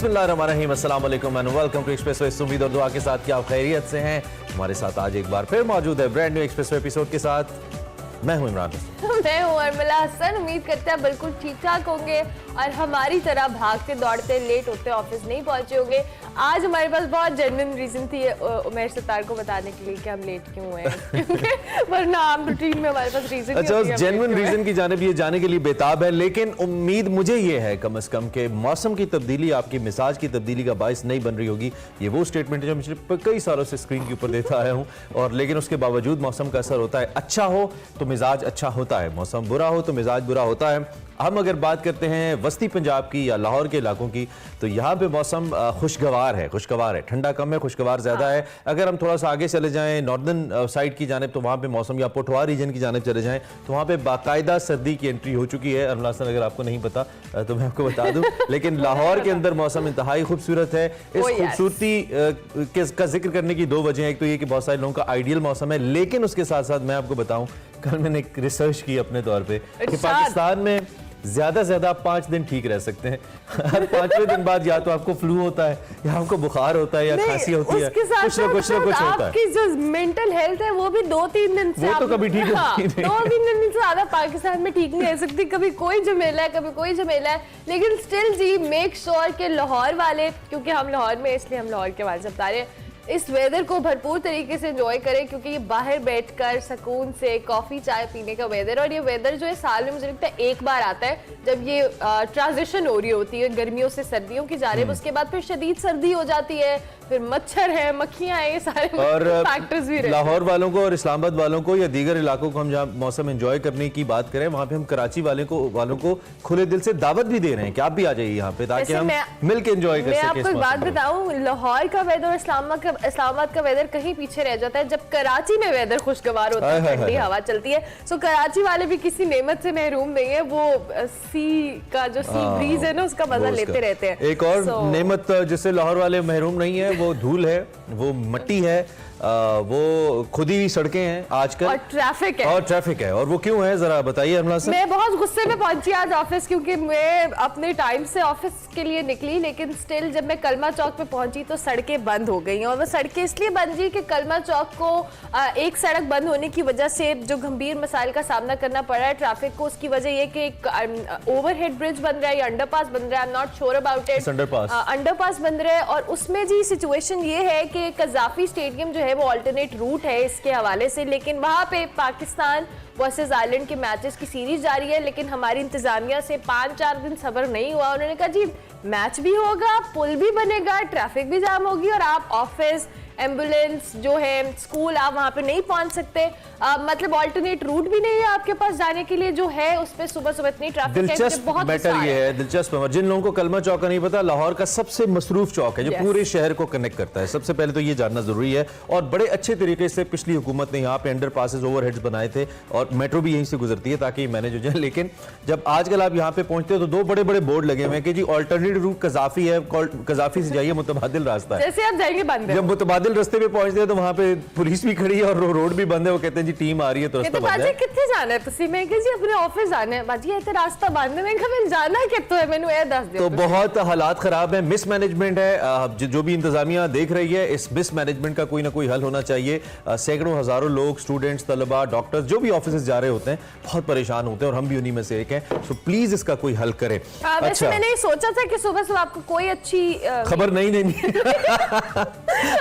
बिस्मिल्लाहिर्रहमानिर्रहीम, अस्सलाम वालेकुम एंड वेलकम टू एक्सप्रेसवे। उम्मीद और दुआ के साथ कि आप खैरियत से हैं। हमारे साथ आज एक बार फिर मौजूद है ब्रांड न्यू एक्सप्रेसवे एपिसोड के साथ। मैं हूं इमरान हसन। मैं हूं अर्मिला हसन। उम्मीद करते हैं बिल्कुल ठीक ठाक होंगे और हमारी तरह भागते दौड़ते लेट होते ऑफिस नहीं पहुंचे होंगे। आज हमारे पास बहुत जेन्युइन रीजन थी उमैर सत्तार को बताने के लिए कि हम लेट क्यों हुए हैं वरना आम रूटीन में हमारे पास रीजन अच्छा, उस जेन्युइन रीजन की जानिब ये जाने के लिए बेताब है, लेकिन उम्मीद मुझे ये है कम से कम कि मौसम की तब्दीली आपकी मिजाज की तब्दीली का बायस नहीं बन रही होगी। ये वो स्टेटमेंट है जो पिछले कई सालों से स्क्रीन के ऊपर देता आया हूँ, और लेकिन उसके बावजूद मौसम का असर होता है। अच्छा हो तो मिजाज अच्छा होता है, मौसम बुरा हो तो मिजाज बुरा होता है। हम अगर बात करते हैं वस्ती पंजाब की या लाहौर के इलाकों की, तो यहाँ पे मौसम खुशगवार है, ठंडा कम है, खुशगवार ज़्यादा है। अगर हम थोड़ा सा आगे चले जाएं नॉर्दर्न साइड की जानिब, तो वहाँ पे मौसम, या पोठवार रीजन की जानिब चले जाएं तो वहाँ पे बाकायदा सर्दी की एंट्री हो चुकी है। अरमलासन, अगर आपको नहीं पता तो मैं आपको बता दूं, लेकिन लाहौर के अंदर मौसम इंतहाई खूबसूरत है। इस खूबसूरती का जिक्र करने की दो वजह, एक तो ये कि बहुत सारे लोगों का आइडियल मौसम है, लेकिन उसके साथ साथ मैं आपको बताऊं, कल मैंने एक रिसर्च की अपने तौर पे कि पाकिस्तान में ज्यादा से ज्यादा 5 दिन ठीक रह सकते हैं। हर 5वें दिन बाद या तो आपको फ्लू होता है, या आपको बुखार होता है, या खांसी होती है, कुछ ना कुछ होता है। आपकी जो मेंटल हेल्थ है वो भी 2-3 दिन से, वो तो कभी ठीक होती नहीं। 2-3 दिन से ज्यादा पाकिस्तान में ठीक नहीं रह सकती। कभी कोई झमेला है, कभी कोई झमेला है, लेकिन स्टिल जी मेक श्योर के लाहौर वाले, क्योंकि हम लाहौर में, इसलिए हम लाहौर के बारे में बता रहे हैं, इस वेदर को भरपूर तरीके से एंजॉय करें, क्योंकि ये बाहर बैठकर सुकून से कॉफी चाय पीने का वेदर। और ये वेदर जो है साल में मुझे लगता है एक बार आता है, जब ये ट्रांजिशन हो रही होती है गर्मियों से सर्दियों की जानिब। उसके बाद फिर शदीद सर्दी हो जाती है, फिर मच्छर है, मक्खियां हैं, ये सारे फैक्टर्स भी रहते हैं। लाहौर वालों को और इस्लामाबाद वालों को या दीगर इलाकों को हम जहाँ मौसम एंजॉय करने की बात करें, वहाँ पे हम कराची वालों को खुले दिल से दावत भी दे रहे हैं कि आप भी आ जाइए यहाँ पे, ताकि हम मिलकर एंजॉय कर सकें। मैं आपको एक बात बताऊं, लाहौर का वेदर और इस्लामाबाद का वेदर कहीं पीछे रह जाता है जब कराची में वेदर खुशगवार होता है, ठंडी हवा चलती है। सो कराची वाले भी किसी नेमत से महरूम नहीं है, वो सी का जो सी ब्रीज है ना, उसका मजा लेते रहते हैं। एक और नेमत जिससे लाहौर वाले महरूम नहीं है, वो धूल है, वो मिट्टी है, वो खुदी हुई सड़कें हैं आजकल, और ट्रैफिक है। और वो क्यों है, जरा बताइए अमला सर। मैं बहुत गुस्से में पहुंची आज ऑफिस, क्योंकि मैं अपने टाइम से ऑफिस के लिए निकली, लेकिन स्टिल जब मैं कलमा चौक पे पहुंची तो सड़कें बंद हो गई। और वो सड़कें इसलिए बंद हुई कि कलमा चौक को एक सड़क बंद होने की वजह से जो गंभीर मसाइल का सामना करना पड़ रहा है ट्रैफिक को। उसकी वजह ये कि एक ओवरहेड ब्रिज बन रहा है या अंडरपास बन रहा है, I am not sure about it, underpass बन रहा है। और उसमें जी सिचुएशन ये है कि कज़ाफी स्टेडियम जो है वो अल्टरनेट रूट है इसके हवाले से, लेकिन वहां पे पाकिस्तान वर्सेस आयरलैंड के मैचेस की सीरीज जारी है। लेकिन हमारी इंतजामिया से 5-4 दिन सब्र नहीं हुआ। उन्होंने कहा जी मैच भी होगा, पुल भी बनेगा, ट्रैफिक भी जाम होगी, और आप ऑफिस, एम्बुलेंस जो है, स्कूल, आप वहां पे नहीं पहुंच सकते। मतलब अल्टरनेट रूट भी नहीं है आपके पास जाने के लिए, जो है उस पे सुबह इतनी ट्रैफिक है। दिलचस्प मैटर ये है, दिलचस्प। जिन लोगों को कलमा चौक का नहीं पता, लाहौर का सबसे मसरूफ चौक है जो पूरे शहर को कनेक्ट करता है। सबसे पहले तो ये जानना जरूरी है। और बड़े अच्छे तरीके से पिछली हुकूमत ने यहाँ पे अंडर पासेस, ओवरहेड्स बनाए थे, और मेट्रो भी यहीं से गुजरती है ताकि मैनेज हो जाए। लेकिन जब आजकल आप यहाँ पे पहुंचते हो तो 2 बड़े बड़े बोर्ड लगे हुए हैं कि जी ऑल्टरनेट रूट कज़ाफी है, कज़ाफी से जाइए, मुतबादिल रास्ता है। जैसे आप जाएंगे बंद है। जब मुतबादिल रास्ते पे पहुंचते हैं तो वहाँ पे पुलिस भी खड़ी है और रोड भी बंद है। वो कहते हैं जी टीम आ रही है तो रास्ता बंद है। कितने जाना है तुसी? मैं कह जी अपने ऑफिस जाना है बाजी, ये रास्ता बंद है। मैं कहा जाना कितो है, मैंने ये दस दे। तो बहुत हालात खराब है, मिसमैनेजमेंट है। जो भी इंतजामिया देख रही है, इस मिसमैनेजमेंट का कोई ना कोई हल होना चाहिए। सैकड़ों हजारों लोग, स्टूडेंट्स, तलबा, डॉक्टर्स, जो भी ऑफिस जा रहे होते हैं, बहुत परेशान होते हैं, और हम भी उन्हीं में से एक हैं। तो प्लीज इसका कोई हल करें। अच्छा, मैंने सोचा था कि सुबह आपको कोई अच्छी खबर नहीं देनी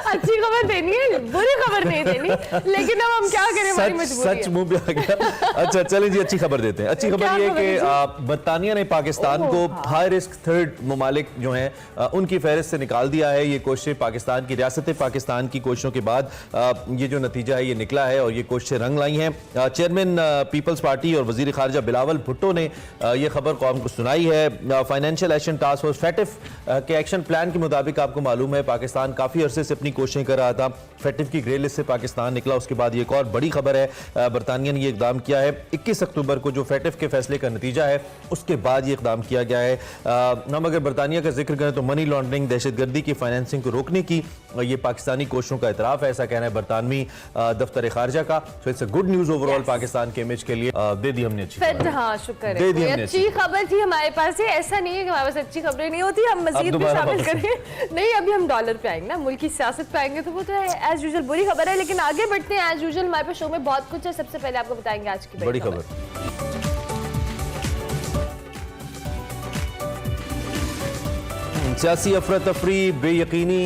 अच्छी खबर देनी है, बुरी खबर नहीं देनी, लेकिन अब हम क्या करें, हमारी मजबूरी है। सच मुंह पे आ गया। अच्छा चलें जी, अच्छी खबर देते हैं। अच्छी खबर ये कि बरतानिया ने पाकिस्तान को हाई रिस्क थर्ड ममालिक जो हैं उनकी फहरिस्त से निकाल दिया है। ये कोशिश पाकिस्तान की, रियासत पाकिस्तान की कोशिशों के बाद ये जो नतीजा है ये निकला है, और ये कोशिशें रंग लाई हैं। चेयरमैन पीपल्स पार्टी और वजीर खारजा बिलावल भुट्टो ने ये खबर कौम को सुनाई है। फाइनेंशियल एक्शन टास्क फोर्स फैटिफ के एक्शन प्लान के मुताबिक आपको मालूम है पाकिस्तान काफी अरसे से अपनी कोशिशें कर रहा था। फेटिव की ग्रे लिस्ट से पाकिस्तान निकला। उसके बाद ये एक और बड़ी खबर है, बरतानिया ने ये इकदाम किया है 21 अक्टूबर को, जो फेटिव के फैसले का नतीजा है उसके बाद ये इकदाम किया गया है। हम अगर बरतानिया का जिक्र करें तो मनी लॉन्ड्रिंग, दहशतगर्दी की फाइनेंसिंग को रोकने की ये पाकिस्तानी कोशिशों का इतराफ है, ऐसा कहना है बरतानवी दफ्तर खारजा का। So it's a good news overall Pakistan के इमेज के लिए। दे दी हमने अच्छी खबर। हाँ, शुक्र है, दे दी हमने अच्छी खबर थी हमारे पास। ऐसा नहीं है कि हमारे पास अच्छी खबरें नहीं होती, हम मजीद भी शामिल करें। नहीं, अभी हम डॉलर पे आएंगे ना, मुल्क की सियासत पे आएंगे, तो वो तो है एज यूजुअल बुरी खबर है। लेकिन आगे बढ़ते हैं, एज यूजुअल हमारे शो में बहुत कुछ है। सबसे पहले आपको बताएंगे आज की बड़ी खबर। सियासी अफरा तफरी, बेयकीनी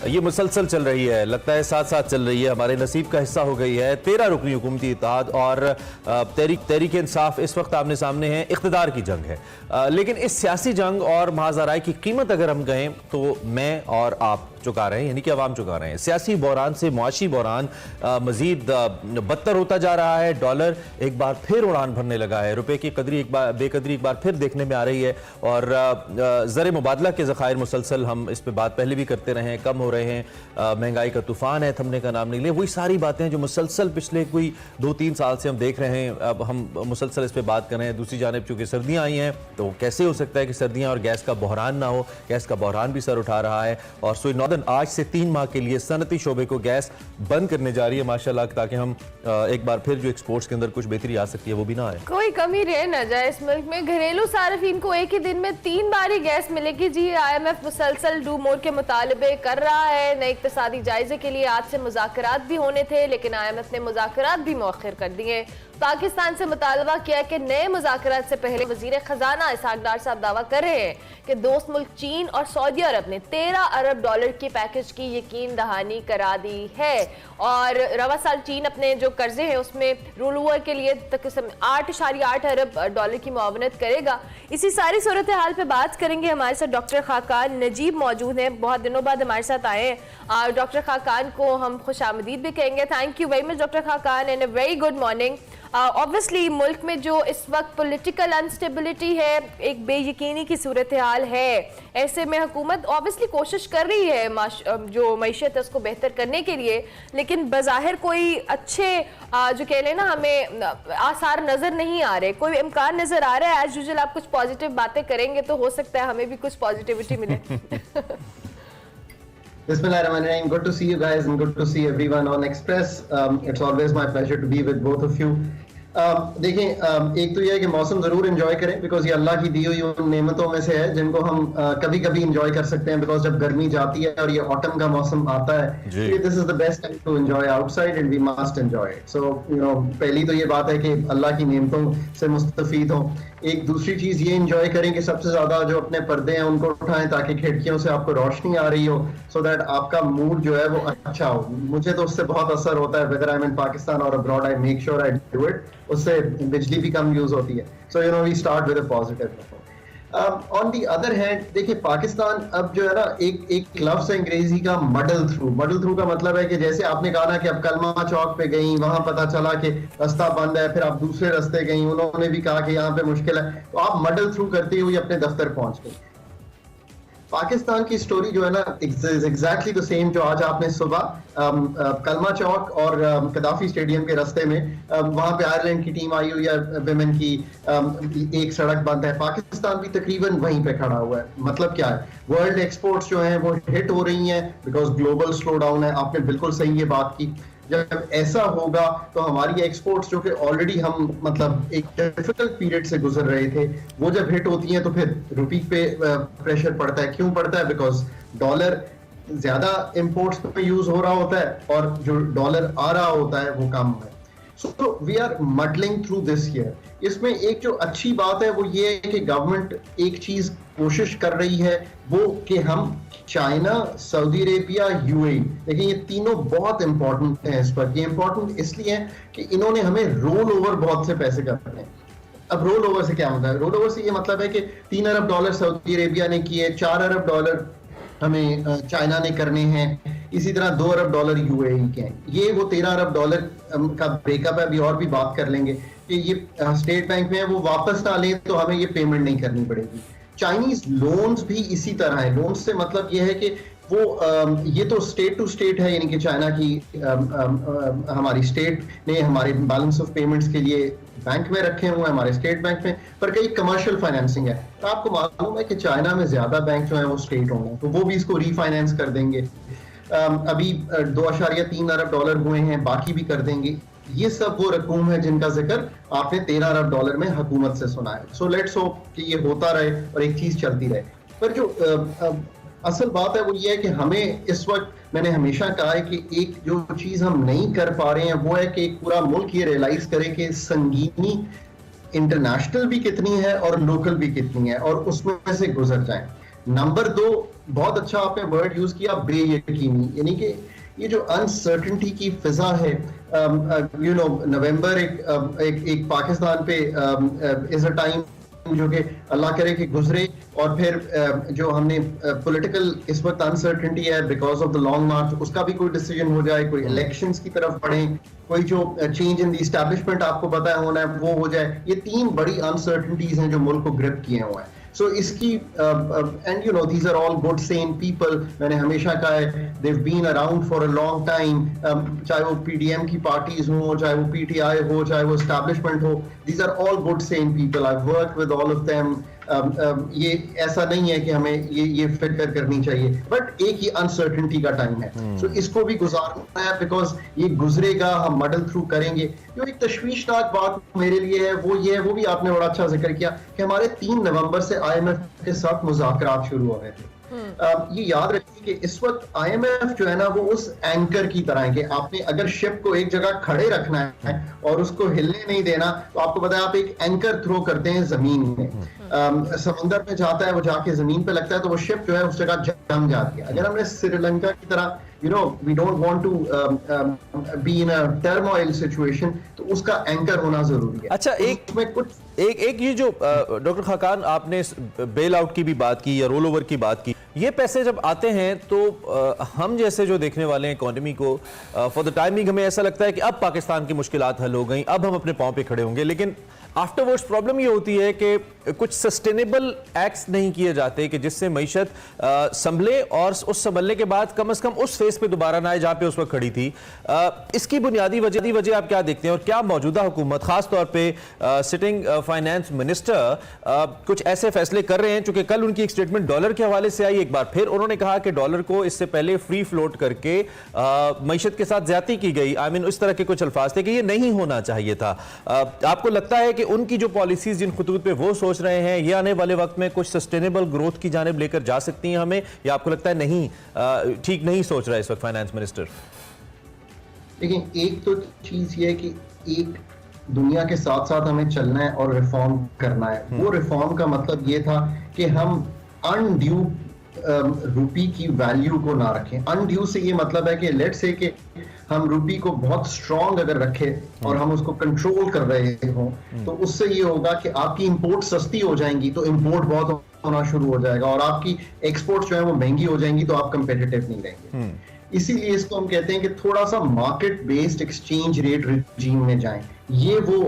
ये मुसलसल चल रही है, लगता है साथ साथ चल रही है, हमारे नसीब का हिस्सा हो गई है। 13 रुकनी हुकूमती इत्तेहाद और तहरीक इंसाफ इस वक्त आमने सामने हैं। इख्तिदार की जंग है, लेकिन इस सियासी जंग और महाजराई की कीमत अगर हम कहें तो मैं और आप चुका रहे हैं, यानी कि अवाम चुका रहे हैं। सियासी बहरान से मुआशी बहरान मजीद बदतर होता जा रहा है। डॉलर एक बार फिर उड़ान भरने लगा है, रुपए की बेकदरी एक बार फिर देखने में आ रही है, और ज़र मुबादला के ज़खायर मुसलसल, हम इस पर बात पहले भी करते रहे हैं, कम हो रहे हैं। महंगाई का तूफान है, थमने का नाम नहीं ले। वही सारी बातें जो मुसलसल पिछले कोई 2-3 साल से हम देख रहे हैं, अब हम मुसलसल इस पर बात कर रहे हैं। दूसरी जानिब चूंकि सर्दियाँ आई हैं, तो कैसे हो सकता है कि सर्दियाँ और गैस का बहरान ना हो। गैस का बहरान भी सर उठा रहा है, और सोई आज से 3 माह के लिए सनती शोबे को गैस बंद करने जा रही है माशाल्लाह, ताकि हम एक बार फिर जो एक्सपोर्ट्स के अंदर कुछ बेहतरी आ सकती है वो भी ना आए, कोई कमी रह न जाए इस मुल्क में। घरेलू सार्फिन को एक ही दिन में 3 बार ही गैस मिलेगी जी। IMF मुसलसल डू मोर के मुतालबे कर रहा है। नए इक्तिसादी जायजे के लिए आज से मुज़ाकरात भी होने थे, लेकिन IMF ने मुज़ाकरात भी मौखिर कर दिए। पाकिस्तान से मुतालबा किया कि नए मुज़ाकरात से पहले वज़ीर खजाना इसहाक डार साहब दावा कर रहे हैं कि दोस्त मुल्क चीन और सऊदी अरब ने 13 अरब डॉलर के पैकेज की यकीन दहानी करा दी है। और रवा साल चीन अपने जो कर्जे हैं उसमें रोल ओवर के लिए तकरीबन 8.8 अरब डॉलर की मुआवनत करेगा। इसी सारी सूरत हाल पे बात करेंगे। हमारे साथ डॉक्टर खाकान नजीब मौजूद हैं, बहुत दिनों बाद हमारे साथ आए हैं। डॉक्टर खाकान को हम खुश आमदीद भी कहेंगे। Thank you very much doctor Khaqan, and a very good morning. Obviously मुल्क में जो इस वक्त पॉलिटिकल अनस्टेबिलिटी है, एक बेयकीनी की सूरत हाल है, ऐसे में हुकूमत ऑब्वियसली कोशिश कर रही है जो मईशत है उसको बेहतर करने के लिए, लेकिन बज़ाहिर कोई अच्छे जो कह लें ना हमें आसार नजर नहीं आ रहे, कोई इम्कान नजर आ रहा है। एज यूजुअल आप कुछ पॉजिटिव बातें करेंगे तो हो सकता है हमें भी कुछ पॉजिटिविटी मिले। Bismillahirrahmanirrahim. Good to see you guys and good to see everyone on Express. It's always my pleasure to be with both of you. देखिए, एक तो यह है कि मौसम जरूर एंजॉय करें, बिकॉज ये अल्लाह की दी हुई उन नेमतों में से है जिनको हम कभी कभी एंजॉय कर सकते हैं। बिकॉज जब गर्मी जाती है और ये ऑटम का मौसम आता है, this is the best time to enjoy outside and we must enjoy it. So पहली तो ये बात है कि अल्लाह की नेमतों से मुस्तफीद हो। एक दूसरी चीज ये एंजॉय करें कि सबसे ज्यादा जो अपने पर्दे हैं उनको उठाएं ताकि खिड़कियों से आपको रोशनी आ रही हो, सो दैट आपका मूड जो है वो अच्छा हो। मुझे तो उससे बहुत असर होता है, whether I am in Pakistan और abroad, I make sure I do it. उससे बिजली भी कम यूज होती है। So we start with a positive. On the other hand देखिए, पाकिस्तान अब जो है ना, एक लफ्ज है अंग्रेजी का मडल थ्रू। मडल थ्रू का मतलब है कि जैसे आपने कहा ना कि अब कलमा चौक पे गई, वहां पता चला कि रास्ता बंद है, फिर आप दूसरे रास्ते गई, उन्होंने भी कहा कि यहाँ पे मुश्किल है, तो आप मडल थ्रू करते हुए अपने दफ्तर पहुंच गई। पाकिस्तान की स्टोरी जो है ना, एग्जैक्टली द सेम जो आज आपने सुबह कलमा चौक और कदाफी स्टेडियम के रास्ते में वहां पे आयरलैंड की टीम आई हुई है विमेन की, एक सड़क बंद है। पाकिस्तान भी तकरीबन वहीं पे खड़ा हुआ है। मतलब क्या है, वर्ल्ड एक्सपोर्ट्स जो हैं वो हिट हो रही हैं बिकॉज ग्लोबल स्लो डाउन है। आपने बिल्कुल सही ये बात की। जब ऐसा होगा तो हमारी एक्सपोर्ट्स जो कि ऑलरेडी हम मतलब एक डिफिकल्ट पीरियड से गुजर रहे थे, वो जब हिट होती हैं तो फिर रुपी पे प्रेशर पड़ता है। क्यों पड़ता है? बिकॉज डॉलर ज्यादा इंपोर्ट्स में यूज हो रहा होता है और जो डॉलर आ रहा होता है वो कम है। So we are muddling through this year. इसमें एक जो अच्छी बात है वो ये है कि गवर्नमेंट एक चीज कोशिश कर रही है, वो कि हम चाइना, सऊदी अरेबिया, यूएई, देखिए ये तीनों बहुत इंपॉर्टेंट हैं इस पर। ये इंपॉर्टेंट इसलिए है कि इन्होंने हमें रोल ओवर बहुत से पैसे करने हैं। अब रोल ओवर से क्या होता है? रोल ओवर से ये मतलब है कि 3 अरब डॉलर सऊदी अरेबिया ने किए, 4 अरब डॉलर हमें चाइना ने करने हैं, इसी तरह 2 अरब डॉलर यूएई के हैं। ये वो 13 अरब डॉलर का ब्रेकअप है, अभी और भी बात कर लेंगे कि ये स्टेट बैंक में है, वो वापस ना लें तो हमें ये पेमेंट नहीं करनी पड़ेगी। चाइनीज लोन्स भी इसी तरह है। लोन्स से मतलब ये है कि वो ये तो स्टेट टू स्टेट है, यानी कि चाइना की हमारी स्टेट ने हमारे बैलेंस ऑफ पेमेंट्स के लिए बैंक में रखे हुए हैं, हमारे स्टेट बैंक में, पर कई कमर्शियल फाइनेंसिंग है। तो आपको मालूम है कि चाइना में ज्यादा बैंक जो है वो स्टेट होंगे, तो वो भी इसको रीफाइनेंस कर देंगे। अभी 2.3 अरब डॉलर हुए हैं, बाकी भी कर देंगे। ये सब वो रकूम है जिनका जिक्र आपने 13 अरब डॉलर में हुकूमत से सुना है। सो लेट्स होप कि ये होता रहे और एक चीज चलती रहे। पर जो असल बात है वो ये है कि हमें इस वक्त, मैंने हमेशा कहा है कि एक जो चीज हम नहीं कर पा रहे हैं वो है कि एक पूरा मुल्क ये रियलाइज करे कि संगीनी इंटरनेशनल भी कितनी है और लोकल भी कितनी है, और उसमें से गुजर जाएं। नंबर 2, बहुत अच्छा आपने वर्ड यूज किया, बेयकीनी, यानी कि ये जो अनसर्टेनिटी की फिजा है, नवंबर एक पाकिस्तान पे इज अ टाइम जो कि अल्लाह करे कि गुजरे, और फिर जो हमने पॉलिटिकल इस वक्त अनसर्टेनिटी है बिकॉज ऑफ द लॉन्ग मार्च, उसका भी कोई डिसीजन हो जाए, कोई इलेक्शंस की तरफ बढ़े, कोई जो चेंज इन द एस्टैब्लिशमेंट आपको पता है होना है वो हो जाए। ये 3 बड़ी अनसर्टेनिटीज हैं जो मुल्क को ग्रिप किए हुए हैं। सो इसकी and you know these are all good sane people, मैंने हमेशा कहा है they have been around for a long time, चाहे वो पीडीएम की पार्टीज हो, चाहे वो पीटीआई हो, चाहे वो एस्टैब्लिशमेंट हो, these are all good sane people, I work with all of them. ये ऐसा नहीं है कि हमें ये फिक्र करनी चाहिए, बट एक ही अनसर्टेनिटी का टाइम है। सो इसको भी गुजारना है बिकॉज ये गुजरेगा, हम मडल थ्रू करेंगे। जो एक तशवीशनाक बात मेरे लिए है वो ये है, वो भी आपने बड़ा अच्छा जिक्र किया कि हमारे 3 नवंबर से IMF के साथ मुज़ाकरात शुरू हो गए थे। ये याद रखिए कि इस वक्त IMF जो है ना वो उस एंकर की तरह है कि आपने अगर शिप को एक जगह खड़े रखना है और उसको हिलने नहीं देना, तो आपको पता है आप एक एंकर थ्रो करते हैं जमीन में, समंदर में जाता है, वो जाके जमीन पे लगता है तो वो शिप जो है उस जगह जम जाती है। अगर हमने श्रीलंका की तरह we don't want to be in a turmoil situation, तो उसका एंकर होना जरूरी है। अच्छा, एक ये जो डॉक्टर खाकान आपने बेल आउट की भी बात की या रोल ओवर की बात की, ये पैसे जब आते हैं तो हम जैसे जो देखने वाले हैं इकोनॉमी को, फॉर द टाइमिंग हमें ऐसा लगता है कि अब पाकिस्तान की मुश्किलात हल हो गई, अब हम अपने पांव पे खड़े होंगे। लेकिन आफ्टरवर्ड्स प्रॉब्लम ये होती है कि कुछ सस्टेनेबल एक्ट्स नहीं किए जाते कि जिससे मईशत संभले, और उस संभलने के बाद कम से कम उस फेस पे दोबारा ना आए जहां पे उस वक्त खड़ी थी। इसकी बुनियादी वजह आप क्या देखते हैं, और क्या मौजूदा हुकूमत, खास तौर पे सिटिंग फाइनेंस मिनिस्टर कुछ ऐसे फैसले कर रहे हैं? चूंकि कल उनकी एक स्टेटमेंट डॉलर के हवाले से आई, एक बार फिर उन्होंने कहा कि डॉलर को इससे पहले फ्री फ्लोट करके मईशत के साथ ज्यादती की गई। आई मीन इस तरह के कुछ अल्फाज थे कि ये नहीं होना चाहिए था। आपको लगता है कि उनकी जो पॉलिसीज जिन खतूत पे वो सोच रहे हैं, ये आने वाले वक्त में कुछ सस्टेनेबल ग्रोथ की जानिब लेकर जा सकती हैं हमें, या आपको लगता है नहीं, ठीक नहीं सोच रहा है इस वक्त फाइनेंस मिनिस्टर? देखिए, एक तो चीज ये है कि एक दुनिया के साथ साथ हमें चलना है और रिफॉर्म करना है। वो रिफॉर्म का मतलब ये था कि हम अनड्यू रुपी की वैल्यू को ना रखें। अनड्यू से ये मतलब है कि लेट्स से कि हम रुपी को बहुत स्ट्रॉन्ग अगर रखें और हम उसको कंट्रोल कर रहे हो, तो उससे ये होगा कि आपकी इंपोर्ट सस्ती हो जाएंगी तो इंपोर्ट बहुत होना शुरू हो जाएगा, और आपकी एक्सपोर्ट जो है वो महंगी हो जाएंगी तो आप कंपेटिटिव नहीं रहेंगे। इसीलिए इसको हम कहते हैं कि थोड़ा सा market based exchange rate regime में जाएं। ये वो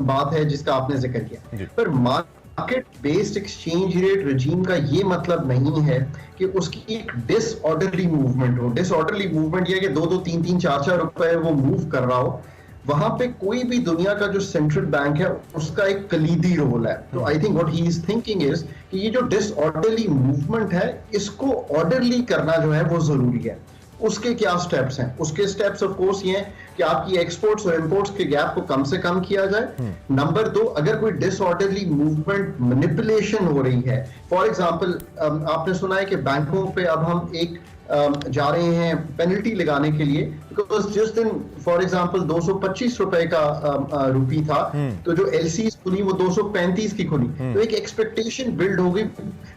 बात है जिसका आपने जिक्र किया। पर market based exchange rate regime का ये मतलब नहीं है कि उसकी एक डिसऑर्डरली मूवमेंट हो। डिसऑर्डरली मूवमेंट ये कि 2-2, 3-3, 4-4 रुपए वो मूव कर रहा हो। वहां पे कोई भी दुनिया का जो सेंट्रल बैंक है उसका एक कलीदी रोल है। तो I think what he is thinking is कि ये जो डिसऑर्डरली मूवमेंट है इसको ऑर्डरली करना जो है वो जरूरी है। उसके क्या स्टेप्स हैं? उसके स्टेप्स ऑफ कोर्स ये हैं कि आपकी एक्सपोर्ट्स और इंपोर्ट्स के गैप को कम से कम किया जाए। नंबर 2, अगर कोई डिसऑर्डरली मूवमेंट मैनिपुलेशन हो रही है, फॉर एग्जांपल आपने सुना है कि बैंकों पे अब हम एक जा रहे हैं पेनल्टी लगाने के लिए, बिकॉज जिस दिन फॉर एग्जांपल 225 रुपए का रुपी था, तो जो एलसीज खुली वो 235 की खुली, तो एक एक्सपेक्टेशन बिल्ड हो गई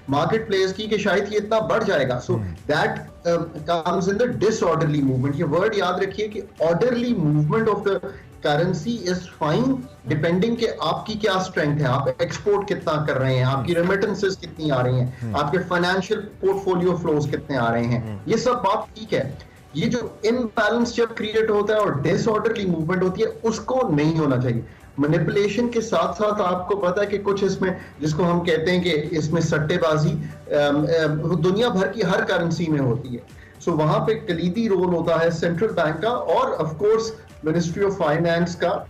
मार्केट प्लेस की कि शायद ये इतना बढ़ जाएगा। So that comes in the disorderly movement. ये वर्ड याद रखिए कि orderly movement of the currency is fine depending कि आपकी क्या स्ट्रेंथ है, आप एक्सपोर्ट कितना कर रहे हैं, आपकी रेमिटेंसेस कितनी आ रही हैं, आपके फाइनेंशियल पोर्टफोलियो फ्लोज कितने आ रहे हैं। ये सब बात ठीक है। ये जो इम्बैलेंस जब क्रिएट होता है और डिसऑर्डरली मूवमेंट होती है उसको नहीं होना चाहिए। मैनिपुलेशन के साथ साथ आपको पता है कि कुछ इसमें, जिसको हम कहते हैं कि इसमें सट्टेबाजी दुनिया भर की हर करेंसी में होती है। सो वहां पे कलीदी रोल होता है सेंट्रल बैंक का और of course ministry of finance का,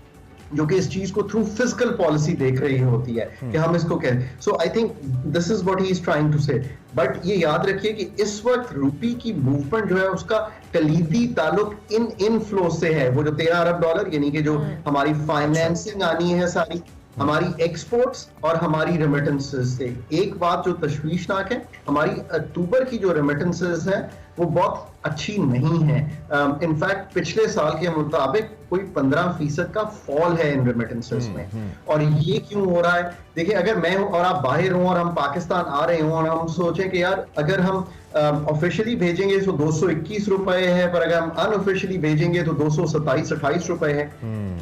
जो कि इस चीज को थ्रू फिजिकल पॉलिसी देख रही होती है कि हम इसको कहें। So I think this is what he is trying to say. But ये याद रखिए कि इस वक्त रुपी की मूवमेंट जो है उसका कलीदी ताल्लुक इन फ्लो से है। वो जो 13 अरब डॉलर यानी कि जो हमारी फाइनेंसिंग आनी है सारी हमारी एक्सपोर्ट्स और हमारी रेमिटेंसेस से। एक बात जो तशवीशनाक है, हमारी अक्टूबर की जो रेमिटेंसेस है वो बहुत अच्छी नहीं है। इनफैक्ट पिछले साल के मुताबिक कोई 15% का फॉल है इन रेमिटेंसेस में। और ये क्यों हो रहा है? देखिए, अगर मैं हूं और आप बाहर हों और हम पाकिस्तान आ रहे हों और हम सोचें कि यार अगर हम ऑफिशियली भेजेंगे तो 221 रुपए है, पर अगर हम अनऑफिशियली भेजेंगे तो 227-28 रुपए है।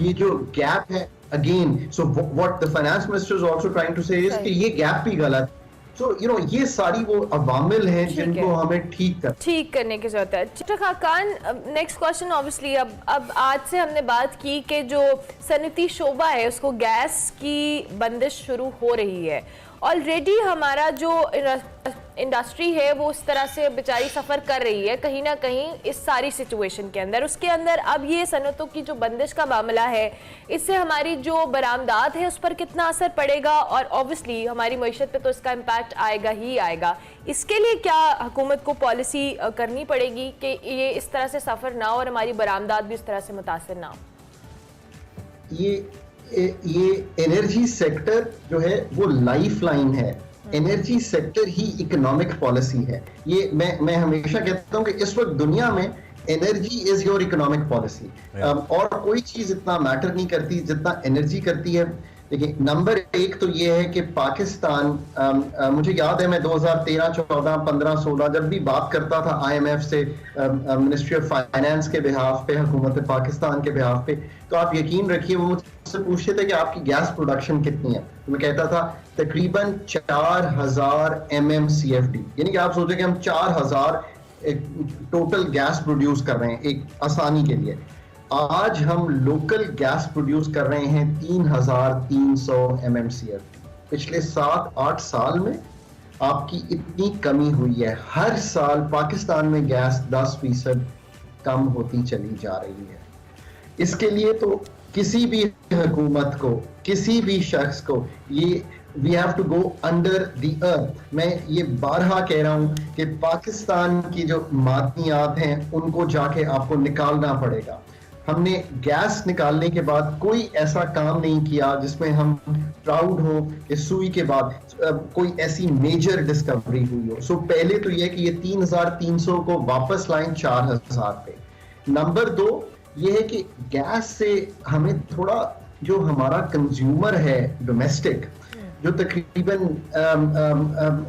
ये जो गैप है, again, so what the finance minister is also trying to say is कि ये गैप भी गलत। So, ये सारी वो अवामिल हैं जिनको हमें ठीक करने की जरूरत है। Doctor Khaqan, next question obviously अब आज से हमने बात की कि जो सनती शोबा है उसको गैस की बंदिश शुरू हो रही है। ऑलरेडी हमारा जो इंडस्ट्री है वो उस तरह से बेचारी सफ़र कर रही है कहीं ना कहीं इस सारी सिचुएशन के अंदर। उसके अंदर अब ये सनतों की जो बंदिश का मामला है, इससे हमारी जो बरामदात है उस पर कितना असर पड़ेगा, और ऑब्वियसली हमारी मईशत पे तो इसका इम्पैक्ट आएगा ही आएगा। इसके लिए क्या हुकूमत को पॉलिसी करनी पड़ेगी कि ये इस तरह से सफ़र ना हो और हमारी बरामदात भी उस तरह से मुतासर ना हो? ये एनर्जी सेक्टर जो है वो लाइफ लाइन है। एनर्जी सेक्टर ही इकोनॉमिक पॉलिसी है। ये मैं हमेशा कहता हूं कि इस वक्त दुनिया में energy is your economic policy. और कोई चीज इतना मैटर नहीं करती जितना एनर्जी करती है। देखिए, नंबर एक तो ये है कि पाकिस्तान, मुझे याद है मैं 2013, 14, 15, 16 जब भी बात करता था IMF से, मिनिस्ट्री ऑफ फाइनेंस के बिहाफ पे, हुकूमत पाकिस्तान के बिहाफ पे, तो आप यकीन रखिए वो मुझसे पूछते थे कि आपकी गैस प्रोडक्शन कितनी है। तो मैं कहता था तकरीबन 4000 MMCFD, यानी कि आप सोचें कि हम 4000 टोटल गैस प्रोड्यूस कर रहे हैं एक आसानी के लिए। आज हम लोकल गैस प्रोड्यूस कर रहे हैं 3300 MMCFD। पिछले 7-8 साल में आपकी इतनी कमी हुई है। हर साल पाकिस्तान में गैस 10% कम होती चली जा रही है। इसके लिए तो किसी भी हुकूमत को, किसी भी शख्स को, ये we have to go under the earth. मैं ये बारहा कह रहा हूं कि पाकिस्तान की जो मादनियात हैं उनको जाके आपको निकालना पड़ेगा। हमने गैस निकालने के बाद कोई ऐसा काम नहीं किया जिसमें हम प्राउड हो कि सुई के बाद कोई ऐसी मेजर डिस्कवरी हुई हो। सो पहले तो यह कि ये 3300 को वापस लाएं 4000 पे। नंबर 2 ये है कि गैस से हमें थोड़ा, जो हमारा कंज्यूमर है डोमेस्टिक, जो तकरीबन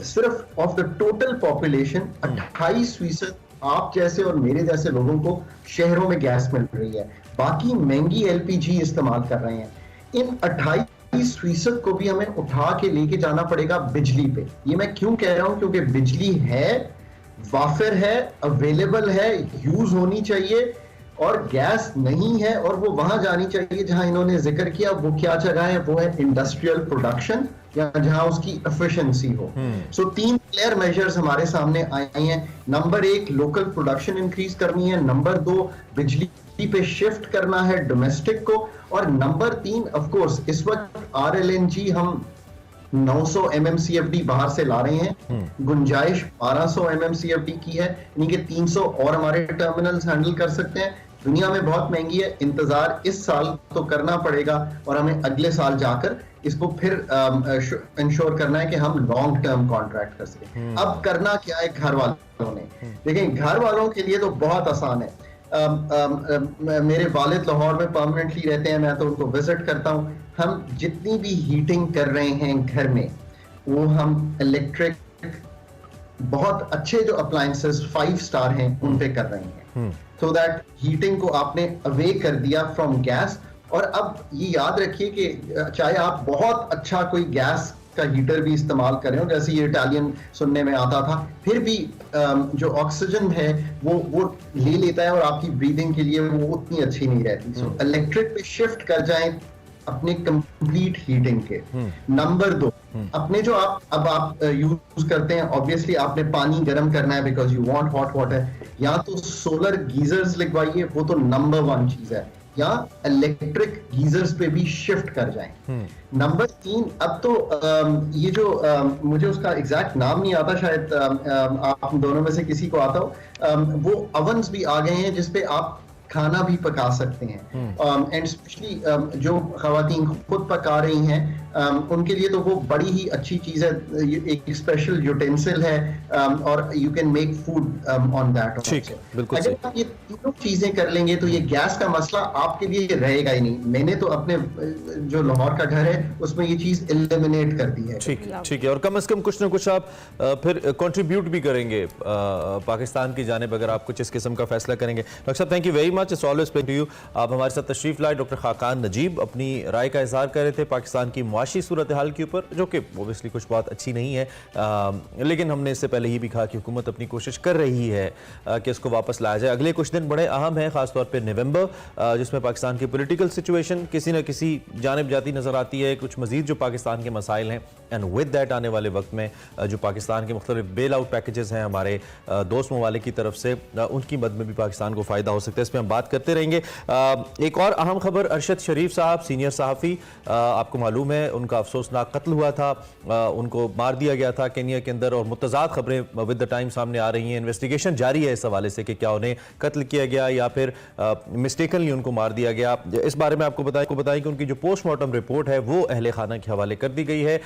सिर्फ ऑफ द टोटल पॉपुलेशन 28% आप जैसे और मेरे जैसे लोगों को शहरों में गैस मिल रही है। बाकी महंगी LPG इस्तेमाल कर रहे हैं। इन 28% को भी हमें उठा के लेके जाना पड़ेगा बिजली पे। ये मैं क्यों कह रहा हूं? क्योंकि बिजली है, वाफिर है, अवेलेबल है, यूज होनी चाहिए, और गैस नहीं है और वो वहां जानी चाहिए जहां इन्होंने जिक्र किया। वो क्या जगह है? वो है इंडस्ट्रियल प्रोडक्शन, या जहां उसकी एफिशिएंसी हो। सो 3 क्लियर मेजर्स हमारे सामने आई हैं। नंबर 1 लोकल प्रोडक्शन इंक्रीज करनी है, नंबर 2 बिजली पे शिफ्ट करना है डोमेस्टिक को, और नंबर 3 ऑफ कोर्स इस वक्त RLNG हम 900 MMCFD बाहर से ला रहे हैं। गुंजाइश 1200 MMCFD की है, यानी कि 300 और हमारे टर्मिनल्स हैंडल कर सकते हैं। दुनिया में बहुत महंगी है, इंतजार इस साल तो करना पड़ेगा और हमें अगले साल जाकर इसको फिर इंश्योर करना है कि हम लॉन्ग टर्म कॉन्ट्रैक्ट कर सकें। अब करना क्या है घर वालों ने? देखें, घर वालों के लिए तो बहुत आसान है। मेरे वालिद लाहौर में परमानेंटली रहते हैं, मैं तो उनको विजिट करता हूँ। हम जितनी भी हीटिंग कर रहे हैं घर में, वो हम इलेक्ट्रिक बहुत अच्छे जो अप्लायंसेस 5 स्टार हैं उन पे कर रहे हैं। सो दैट हीटिंग को आपने अवे कर दिया फ्रॉम गैस। और अब ये याद रखिए कि चाहे आप बहुत अच्छा कोई गैस का हीटर भी इस्तेमाल कर रहे हो, जैसे ये इटालियन सुनने में आता था, फिर भी जो ऑक्सीजन है वो ले लेता है और आपकी ब्रीदिंग के लिए वो उतनी अच्छी नहीं रहती। सो इलेक्ट्रिक पे शिफ्ट कर जाएं अपने कंप्लीट हीटिंग के। नंबर 2, अपने जो आप यूज करते हैं, ऑब्वियसली आपने पानी गर्म करना है because you want hot water, या तो सोलर गीजर्स लगवाइए, वो तो नंबर 1 चीज है, या इलेक्ट्रिक गीजर्स पे भी शिफ्ट कर जाएं। नंबर 3, अब तो ये जो मुझे उसका एग्जैक्ट नाम नहीं आता, शायद आप दोनों में से किसी को आता हो, वो ovens भी आ गए हैं जिसपे आप खाना भी पका सकते हैं। एंड स्पेशली जो खवातीन खुद पका रही हैं उनके लिए तो वो बड़ी ही अच्छी चीज है, एक स्पेशल यूटेंसिल है, और you can make food on that. अगर आप ये तीनों चीजें कर लेंगे तो ये गैस का मसला आपके लिए रहेगा ही नहीं। मैंने तो अपने जो लाहौर का घर है उसमें ये चीज एलिमिनेट कर दी है। ठीक है, और कम से कम कुछ ना कुछ आप फिर कंट्रीब्यूट भी करेंगे पाकिस्तान की जानिब, अगर आप कुछ इस किस्म का फैसला करेंगे। डॉक्टर साहब, thank you very much, it's always pleasure to you. आप हमारे साथ तशरीफ लाए। डॉक्टर खाकान नजीब अपनी राय का इजहार कर रहे थे पाकिस्तान की मुआशी सूरत हाल के ऊपर, जो कि ओबियसली कुछ बात अच्छी नहीं है, लेकिन हमने इससे पहले ये भी कहा कि हुकूमत अपनी कोशिश कर रही है कि इसको वापस लाया जाए। अगले कुछ दिन बड़े अहम हैं, खासतौर पर नवंबर, जिसमें पाकिस्तान की पॉलिटिकल सिचुएशन किसी न किसी जानिब जाती नजर आती है। कुछ मजीद जो पाकिस्तान के मसाइल हैं, एंड विद दैट आने वाले वक्त में जो पाकिस्तान के मुख्तलिफ बेल आउट पैकेजेस हैं हमारे दोस्त ममालिक की तरफ से, उनकी मद में भी पाकिस्तान को फ़ायदा हो सकता है। इस पर हम बात करते रहेंगे। एक और अहम खबर, अरशद शरीफ साहब, सीनियर सहाफ़ी, आपको मालूम है उनका अफसोसनाक कत्ल हुआ था, उनको मार दिया गया था केनिया के अंदर, और मुतज़ाद खबरें विद द टाइम सामने आ रही हैं। इन्वेस्टिगेशन जारी है इस हवाले से कि क्या उन्हें कत्ल किया गया या फिर मिस्टेकनली उनको मार दिया गया। इस बारे में आपको बताएं कि उनकी जो पोस्टमार्टम रिपोर्ट है वो अहले खाना के हवाले कर दी गई है।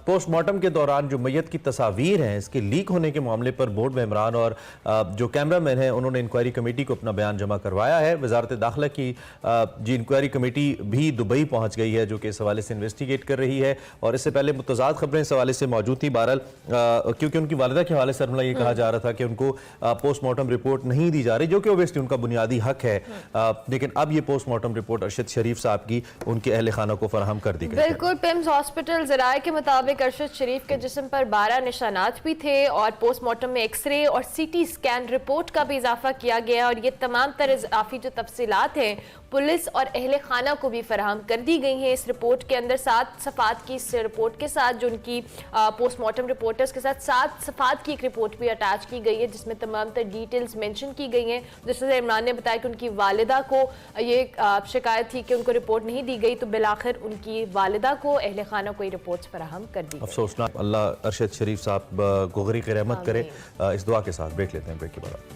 पोस्टमार्टम के दौरान जो मैयत की तस्वीर हैं, इसके लीक होने के मामले पर बोर्ड मेंबरान और जो कैमरामैन हैं उन्होंने इंक्वायरी कमेटी को अपना बयान जमा करवाया है। वजारत दाखिला की जी इंक्वायरी कमेटी भी दुबई पहुंच गई है, जो कि इस हवाले से इन्वेस्टिगेट कर रही है, और इससे पहले मुतज़ाद खबरें इस हवाले से मौजूद थी। बहरहाल क्योंकि उनकी वालिदा के हवाले से ये कहा जा रहा था कि उनको पोस्टमार्टम रिपोर्ट नहीं दी जा रही, जो कि ओबियसली उनका बुनियादी हक है, लेकिन अब ये पोस्टमार्टम रिपोर्ट अरशद शरीफ साहब की उनके अहले खाना को फराहम कर दी गई। बिल्कुल, पिम्स हॉस्पिटल ज़राए के मुताबिक अरशद शरीफ के जिस्म पर 12 निशानात भी थे, और पोस्टमार्टम में एक्सरे और सीटी स्कैन रिपोर्ट का भी इजाफा किया गया, और ये तमाम तर इजाफी जो तफसीलात हैं पुलिस और अहले खाना को भी फराहम कर दी गई हैं। इस रिपोर्ट के अंदर 7 सफ़ात की इस रिपोर्ट के साथ, जो उनकी पोस्टमार्टम रिपोर्ट है, उसके साथ 7 सफ़ात की एक रिपोर्ट भी अटैच की गई है, जिसमें तमाम तर डिटेल्स मेंशन की गई हैं। जैसे इमरान ने बताया कि उनकी वालिदा को ये शिकायत थी कि उनको रिपोर्ट नहीं दी गई, तो बिलाखिर उनकी वालिदा को, अहले खाना को ये रिपोर्ट्स फराहम कर दी। अफसोसनाक। अल्लाह अरशद शरीफ साहब को गरीक़ रहमत करे। इस दुआ के साथ ब्रेक लेते हैं, ब्रेक के बाद।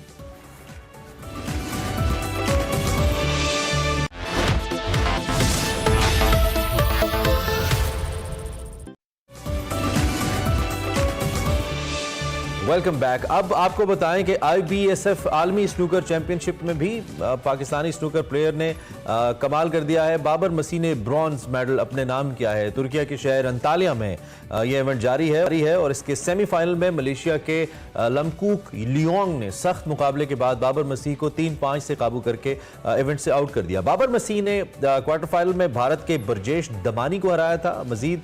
Welcome back. अब आपको बताएं कि IBSF आलमी स्नूकर चैंपियनशिप में भी पाकिस्तानी स्नूकर प्लेयर ने कमाल कर दिया है। बाबर मसीह ने ब्रॉन्ज मेडल अपने नाम किया है। तुर्किया के शहर अंतालिया में यह इवेंट जारी है और इसके सेमीफाइनल में मलेशिया के लमकूक लियोंग ने सख्त मुकाबले के बाद बाबर मसीह को 3-5 से काबू करके इवेंट से आउट कर दिया। बाबर मसीह ने क्वार्टर फाइनल में भारत के बरजेश दमानी को हराया था। मजीद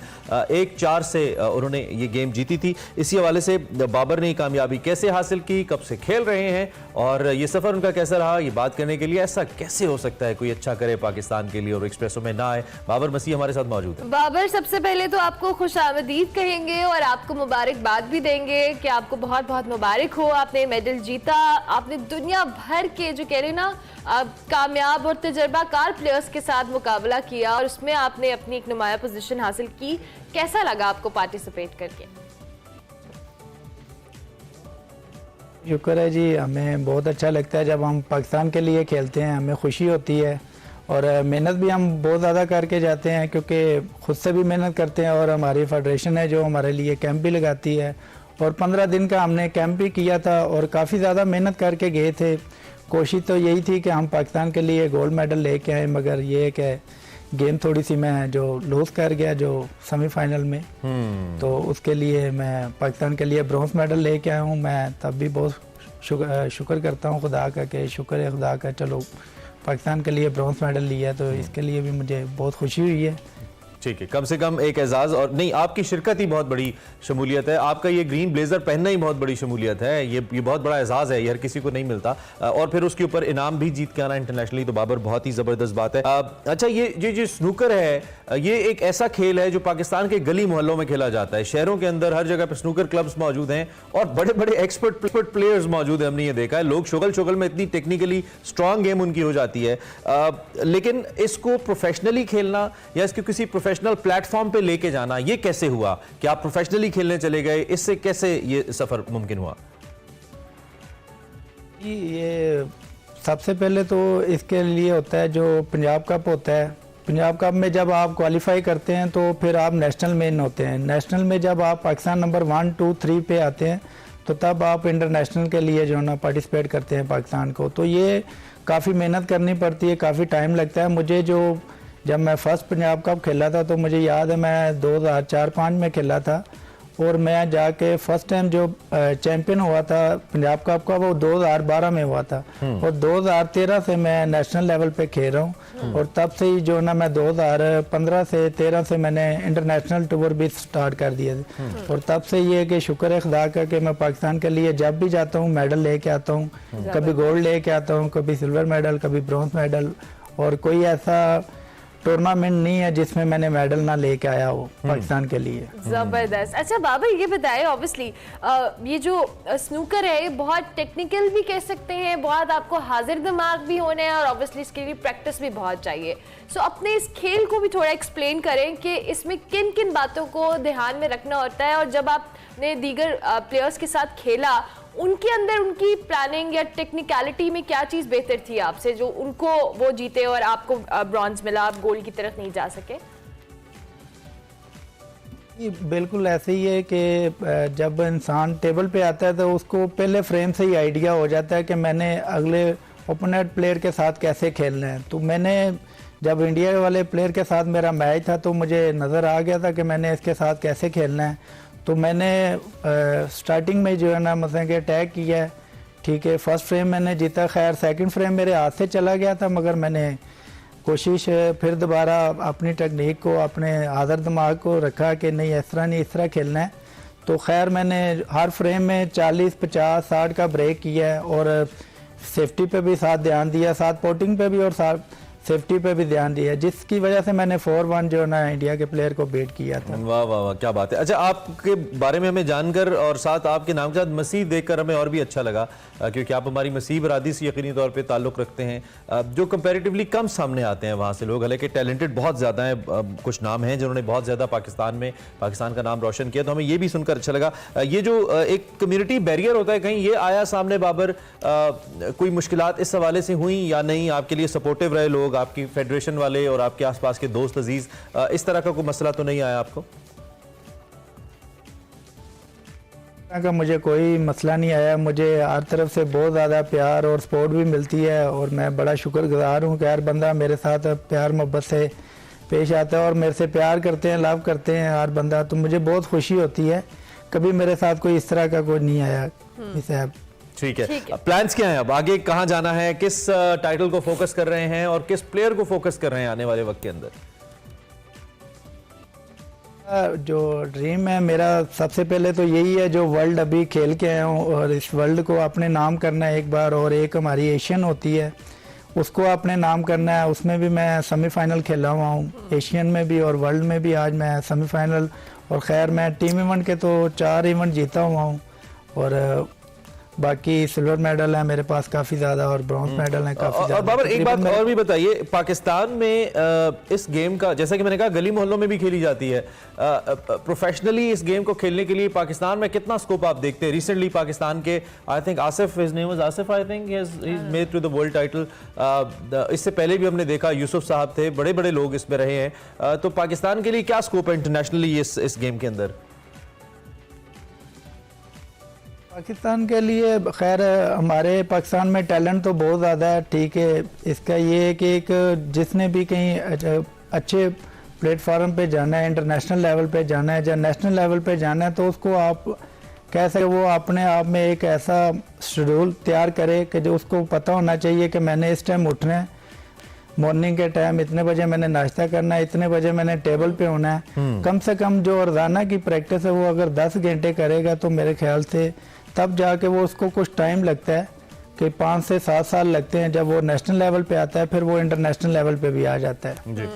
1-4 से उन्होंने ये गेम जीती थी। इसी हवाले से बाबर ने कामयाबी कैसे हासिल की, कब से खेल रहे हैं और ये सफर उनका कैसा रहा, ये बात करने के लिए ऐसा कैसे हो सकता है कोई अच्छा करे पाकिस्तान के लिए और एक्सप्रेसो में ना आए, बाबर मसीह हमारे साथ मौजूद है। बाबर, सबसे पहले तो आपको खुशामदीद कहेंगे और आपको मुबारकबाद भी देंगे कि आपको बहुत बहुत मुबारक हो। आपने मेडल जीता, आपने दुनिया भर के जो कह रहे ना कामयाब और तजर्बाकार प्लेयर्स के साथ मुकाबला किया और उसमें आपने अपनी एक नुमाया पोजीशन हासिल की। कैसा लगा आपको पार्टिसिपेट करके? शुक्र है जी, हमें बहुत अच्छा लगता है जब हम पाकिस्तान के लिए खेलते हैं, हमें खुशी होती है और मेहनत भी हम बहुत ज़्यादा करके जाते हैं क्योंकि ख़ुद से भी मेहनत करते हैं और हमारी फेडरेशन है जो हमारे लिए कैंप भी लगाती है और 15 दिन का हमने कैंप भी किया था और काफ़ी ज़्यादा मेहनत करके गए थे। कोशिश तो यही थी कि हम पाकिस्तान के लिए गोल्ड मेडल लेके आए, मगर ये कि गेम थोड़ी सी मैं जो लूज़ कर गया जो सेमीफाइनल में, तो उसके लिए मैं पाकिस्तान के लिए ब्रॉन्ज मेडल लेके आया हूँ। मैं तब भी बहुत शुक्र करता हूँ खुदा का कि शुक्र है खुदा का, चलो पाकिस्तान के लिए ब्रॉन्ज मेडल लिया, तो इसके लिए भी मुझे बहुत खुशी हुई है। ठीक है, कम से कम एक एजाज और नहीं, आपकी शिरकत ही बहुत बड़ी शमूलियत है, आपका ये ग्रीन ब्लेजर पहनना ही बहुत बड़ी शमूलियत है, ये बहुत बड़ा एजाज है, ये हर किसी को नहीं मिलता, और फिर उसके ऊपर इनाम भी जीत के आना इंटरनेशनली, तो बाबर बहुत ही जबरदस्त बात है। अच्छा, ये जो स्नूकर है, ये एक ऐसा खेल है जो पाकिस्तान के गली मोहल्लों में खेला जाता है, शहरों के अंदर हर जगह पर स्नूकर क्लब्स मौजूद हैं और बड़े बड़े एक्सपर्ट प्लेयर्स मौजूद हैं, हमने ये देखा है, लोग शुगल में इतनी टेक्निकली स्ट्रांग गेम उनकी हो जाती है, लेकिन इसको प्रोफेशनली खेलना या इसको किसी प्रोफेशनल प्लेटफॉर्म पे लेके जाना, ये कैसे हुआ कि आप प्रोफेशनली खेलने चले गए, इससे कैसे ये सफर मुमकिन हुआ? ये सबसे पहले तो इसके लिए होता है जो पंजाब कप होता है, पंजाब कप में जब आप क्वालिफाई करते हैं तो फिर आप नेशनल में होते हैं, नेशनल में जब आप पाकिस्तान नंबर 1, 2, 3 पे आते हैं तो तब आप इंटरनेशनल के लिए जो है ना पार्टिसिपेट करते हैं पाकिस्तान को, तो ये काफ़ी मेहनत करनी पड़ती है, काफ़ी टाइम लगता है। मुझे जब मैं फर्स्ट पंजाब कप खेला था तो मुझे याद है मैं 2004-05 में खेला था, और मैं जाके फर्स्ट टाइम जो चैंपियन हुआ था पंजाब कप का वो 2012 में हुआ था, और 2013 से मैं नेशनल लेवल पे खेल रहा हूँ, और तब से ही जो ना मैं 2015 से 13 से मैंने इंटरनेशनल टूर भी स्टार्ट कर दिया था, और तब से ये कि शुक्र है खुदा का कि मैं पाकिस्तान के लिए जब भी जाता हूँ मेडल लेके आता हूँ, कभी गोल्ड लेके आता हूँ, कभी सिल्वर मेडल, कभी ब्रॉन्ज मेडल, और कोई ऐसा टूर्नामेंट नहीं है जिसमें मैंने मेडल ना लेके आया हो पाकिस्तान के लिए। जबरदस्त। अच्छा बाबर, ये बताएं, ऑब्वियसली ये जो स्नूकर है ये बहुत टेक्निकल भी कह सकते हैं, बहुत आपको हाजिर दिमाग भी होने हैं, और ऑब्वियसली इसके लिए प्रैक्टिस भी बहुत चाहिए। सो अपने इस खेल को भी थोड़ा एक्सप्लेन करें कि इसमें किन किन बातों को ध्यान में रखना होता है, और जब आपने दीगर प्लेयर्स के साथ खेला उनके अंदर उनकी प्लानिंग या टेक्निकलिटी में क्या चीज़ बेहतर थी आपसे जो उनको वो जीते और आपको ब्रॉन्ज मिला, आप गोल्ड की तरफ नहीं जा सके? बिल्कुल ऐसे ही है कि जब इंसान टेबल पे आता है तो उसको पहले फ्रेम से ही आइडिया हो जाता है कि मैंने अगले ओपोनेंट प्लेयर के साथ कैसे खेलना है। तो मैंने जब इंडिया वाले प्लेयर के साथ मेरा मैच था तो मुझे नज़र आ गया था कि मैंने इसके साथ कैसे खेलना है, तो मैंने स्टार्टिंग में जो है ना मतलब कि अटैक किया है, ठीक है, फर्स्ट फ्रेम मैंने जीता, खैर सेकंड फ्रेम मेरे हाथ से चला गया था, मगर मैंने कोशिश फिर दोबारा अपनी टेक्निक को, अपने हाजिर दिमाग को रखा कि नहीं इस तरह नहीं, इस तरह खेलना है, तो खैर मैंने हर फ्रेम में 40, 50, 60 का ब्रेक किया है, और सेफ्टी पे भी साथ ध्यान दिया, साथ पोटिंग पे भी और साथ सेफ्टी पे भी ध्यान दिया, जिसकी वजह से मैंने 4-1 जो ना इंडिया के प्लेयर को बीट किया था। वाह वाह वाह, क्या बात है। अच्छा, आपके बारे में हमें जानकर और साथ आपके नाम के साथ मसीह देखकर हमें और भी अच्छा लगा, क्योंकि आप हमारी मसीह बरादरी से यकीनी तौर पे ताल्लुक़ रखते हैं, जो कंपैरेटिवली कम सामने आते हैं वहाँ से लोग, हालांकि टैलेंटेड बहुत ज़्यादा हैं, कुछ नाम हैं जिन्होंने बहुत ज़्यादा पाकिस्तान का नाम रोशन किया, तो हमें ये भी सुनकर अच्छा लगा। ये जो एक कम्युनिटी बैरियर होता है, कहीं ये आया सामने बाबर, कोई मुश्किलात इस हवाले से हुई या नहीं? आपके लिए सपोर्टिव रहे लोग, आपकी फेडरेशन वाले और आपके आसपास के दोस्त अजीज, इस तरह का कोई मसला तो नहीं आया आपको? का मुझे कोई मसला नहीं आया, मुझे हर तरफ से बहुत ज़्यादा प्यार और सपोर्ट भी मिलती है, और मैं बड़ा शुक्रगुजार हूँ कि हर बंदा मेरे साथ प्यार मोहब्बत से पेश आता है और मेरे से प्यार करते हैं, लव करते हैं हर बंदा, तो मुझे बहुत खुशी होती है। कभी मेरे साथ कोई इस तरह का कोई नहीं आया। ठीक है, प्लान्स क्या हैं अब आगे, कहाँ जाना है, किस टाइटल को फोकस कर रहे हैं और किस प्लेयर को फोकस कर रहे हैं आने वाले वक्त के अंदर? जो ड्रीम है मेरा सबसे पहले तो यही है, जो वर्ल्ड अभी खेल के आया हूँ और इस वर्ल्ड को अपने नाम करना है एक बार, और एक हमारी एशियन होती है उसको अपने नाम करना है, उसमें भी मैं सेमीफाइनल खेला हुआ हूँ, एशियन में भी और वर्ल्ड में भी आज मैं सेमीफाइनल, और खैर मैं टीम इवेंट के तो 4 इवेंट जीता हुआ हूँ, और बाकी सिल्वर मेडल है मेरे पास काफ़ी ज़्यादा और ब्रॉन्ज मेडल है काफ़ी ज़्यादा। और बाबर एक बात और भी बताइए, पाकिस्तान में इस गेम का, जैसा कि मैंने कहा, गली मोहल्लों में भी खेली जाती है, प्रोफेशनली इस गेम को खेलने के लिए पाकिस्तान में कितना स्कोप आप देखते हैं? रिसेंटली पाकिस्तान के I think Asif, his name was Asif, I think he made to the world title, इससे पहले भी हमने देखा यूसुफ साहब थे, बड़े बड़े लोग इसमें रहे हैं, तो पाकिस्तान के लिए क्या स्कोप है इंटरनेशनली इस गेम के अंदर? पाकिस्तान के लिए खैर हमारे पाकिस्तान में टैलेंट तो बहुत ज़्यादा है, ठीक है, इसका ये है कि एक जिसने भी कहीं अच्छे प्लेटफॉर्म पे जाना है, इंटरनेशनल लेवल पे जाना है या नेशनल लेवल पे जाना है, तो उसको आप कह सकते वो अपने आप में एक ऐसा शेड्यूल तैयार करे कि जो उसको पता होना चाहिए कि मैंने इस टाइम उठना है, मॉर्निंग के टाइम इतने बजे मैंने नाश्ता करना है, इतने बजे मैंने टेबल पे होना है। कम से कम जो रोजाना की प्रैक्टिस है वो अगर 10 घंटे करेगा तो मेरे ख्याल से तब जाके वो उसको कुछ टाइम लगता है कि 5 से 7 साल लगते हैं। जब वो नेशनल लेवल पे आता है फिर वो इंटरनेशनल लेवल पे भी आ जाता है।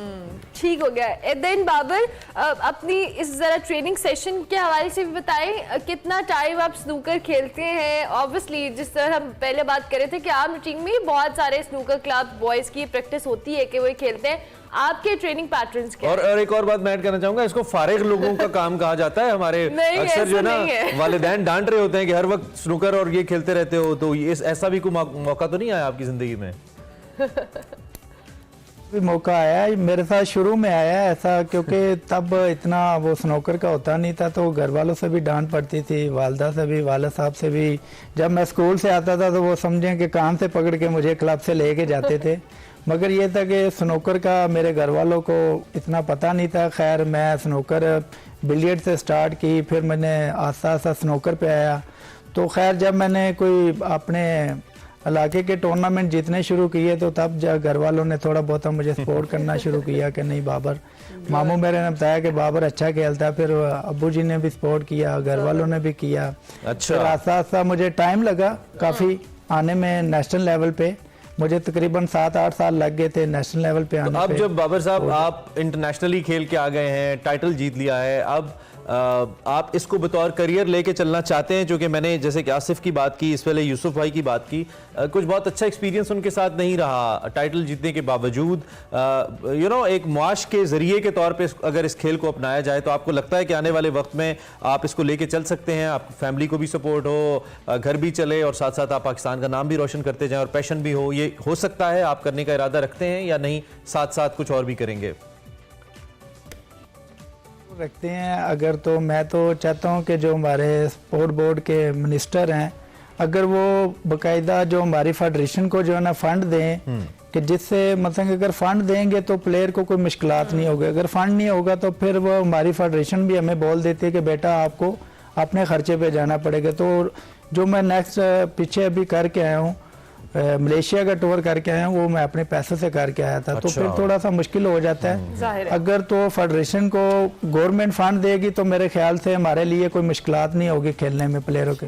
ठीक हो गया। देन बाबर, अपनी इस जरा ट्रेनिंग सेशन के हवाले से भी बताएं, कितना टाइम आप स्नूकर खेलते हैं? ऑब्वियसली जिस तरह हम पहले बात कर रहे थे कि आम रूटीन में बहुत सारे स्नूकर क्लब बॉयज की प्रैक्टिस होती है कि वो खेलते हैं, आपके ट्रेनिंग पैटर्न्स क्या? और एक और बात मैं ऐड करना चाहूंगा, इसको फारिग लोगों का काम कहा जाता है। हमारे अक्सर जो ना वालिदैन डांट रहे होते हैं कि हर वक्त स्नूकर और ये खेलते रहते हो, तो ये ऐसा भी कोई मौका तो नहीं आया आपकी जिंदगी में? भी मौका आया है, मेरे साथ शुरू में आया है ऐसा, क्योंकि तब इतना वो स्नूकर का होता नहीं था, तो घर वालों से भी डांट पड़ती थी, वालदा से भी, वालिद साहब से भी। जब मैं स्कूल से आता था तो वो समझें कि कान से पकड़ के मुझे क्लब से लेके जाते थे। मगर ये था कि स्नूकर का मेरे घर वालों को इतना पता नहीं था। खैर मैं स्नूकर बिलियर्ड से स्टार्ट की, फिर मैंने आस्ता आस्ता स्नूकर पे आया। तो खैर जब मैंने कोई अपने इलाके के टूर्नामेंट जीतने शुरू किए तो तब जब घर वालों ने थोड़ा बहुत मुझे सपोर्ट करना शुरू किया कि नहीं बाबर, मामू मेरे ने बताया कि बाबर अच्छा खेलता है, फिर अब्बू जी ने भी सपोर्ट किया, घर वालों ने भी किया। अच्छा। फिर आस्ता आस्ता मुझे टाइम लगा काफ़ी आने में नेशनल लेवल पे, मुझे तकरीबन 7-8 साल लग गए थे नेशनल लेवल पे आने। अब पे जब बाबर साहब आप इंटरनेशनली खेल के आ गए हैं, टाइटल जीत लिया है, अब आप इसको बतौर करियर लेके चलना चाहते हैं? जो कि मैंने जैसे कि आसिफ की बात की, इस पहले यूसुफ भाई की बात की, कुछ बहुत अच्छा एक्सपीरियंस उनके साथ नहीं रहा टाइटल जीतने के बावजूद। एक मुआश के जरिए के तौर पे अगर इस खेल को अपनाया जाए तो आपको लगता है कि आने वाले वक्त में आप इसको लेके चल सकते हैं? आपकी फैमिली को भी सपोर्ट हो, घर भी चले और साथ साथ आप पाकिस्तान का नाम भी रोशन करते जाएं और पैशन भी हो, ये हो सकता है? आप करने का इरादा रखते हैं या नहीं, साथ साथ कुछ और भी करेंगे? रखते हैं अगर, तो मैं तो चाहता हूं कि जो हमारे स्पोर्ट बोर्ड के मिनिस्टर हैं, अगर वो बाकायदा जो हमारी फेडरेशन को जो है ना फंड दें, कि जिससे मतलब अगर फंड देंगे तो प्लेयर को कोई मुश्किलात नहीं होगी। अगर फंड नहीं होगा तो फिर वो हमारी फेडरेशन भी हमें बोल देती है कि बेटा आपको अपने खर्चे पे जाना पड़ेगा। तो जो मैं नेक्स्ट पीछे अभी करके आया हूँ, मलेशिया का टूर करके आया हूँ, वो मैं अपने पैसे से करके आया था। अच्छा। तो फिर थोड़ा सा मुश्किल हो जाता है। अगर तो फेडरेशन को गवर्नमेंट फंड देगी तो मेरे ख्याल से हमारे लिए कोई मुश्किलात नहीं होगी खेलने में प्लेयरों के।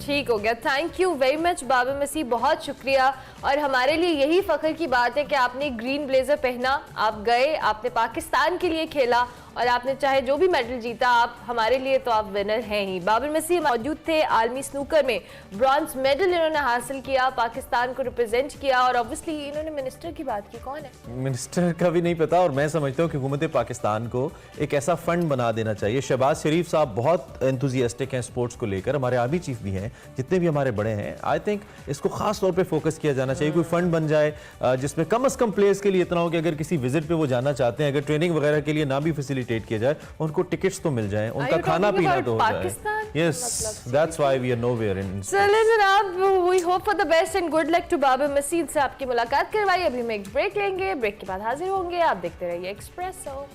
ठीक हो गया। Thank you very much Babar Masih, बहुत शुक्रिया। और हमारे लिए यही फख्र की बात है कि आपने ग्रीन ब्लेजर पहना, आप गए, आपने पाकिस्तान के लिए खेला और आपने चाहे जो भी मेडल जीता, आप हमारे लिए तो आप विनर हैं ही। बाबर मसीह मौजूद थे आलमी स्नूकर में, ब्रॉन्ज मेडल इन्होंने हासिल किया, पाकिस्तान को रिप्रेजेंट किया। और ऑब्वियसली इन्होंने मिनिस्टर की बात की, कौन है मिनिस्टर का भी नहीं पता। और मैं समझता हूँ कि हुकूमत पाकिस्तान को एक ऐसा फंड बना देना चाहिए। शहबाज शरीफ साहब बहुत एंथुजियास्टिक हैं स्पोर्ट्स को लेकर, हमारे आर्मी चीफ भी हैं, जितने भी हमारे बड़े हैं। आई थिंक इसको खास तौर पे फोकस किया जाना चाहिए। कोई फंड बन जाए जिसमें कम से कम प्लेयर्स के लिए इतना हो कि अगर किसी विजिट पे वो जाना चाहते हैं, अगर ट्रेनिंग वगैरह के लिए ना भी फैसिलिटेट किया जाए, उनको टिकट्स तो मिल जाए, उनका खाना पीना तो हो जाए। Yes, that's why we are nowhere in. चलिए जनाब, we hope for the best and good luck to Babar Masih से आपकी मुलाकात करवाई। अभी हम एक ब्रेक लेंगे, ब्रेक के बाद हाजिर होंगे। आप देखते रहिए Expresso.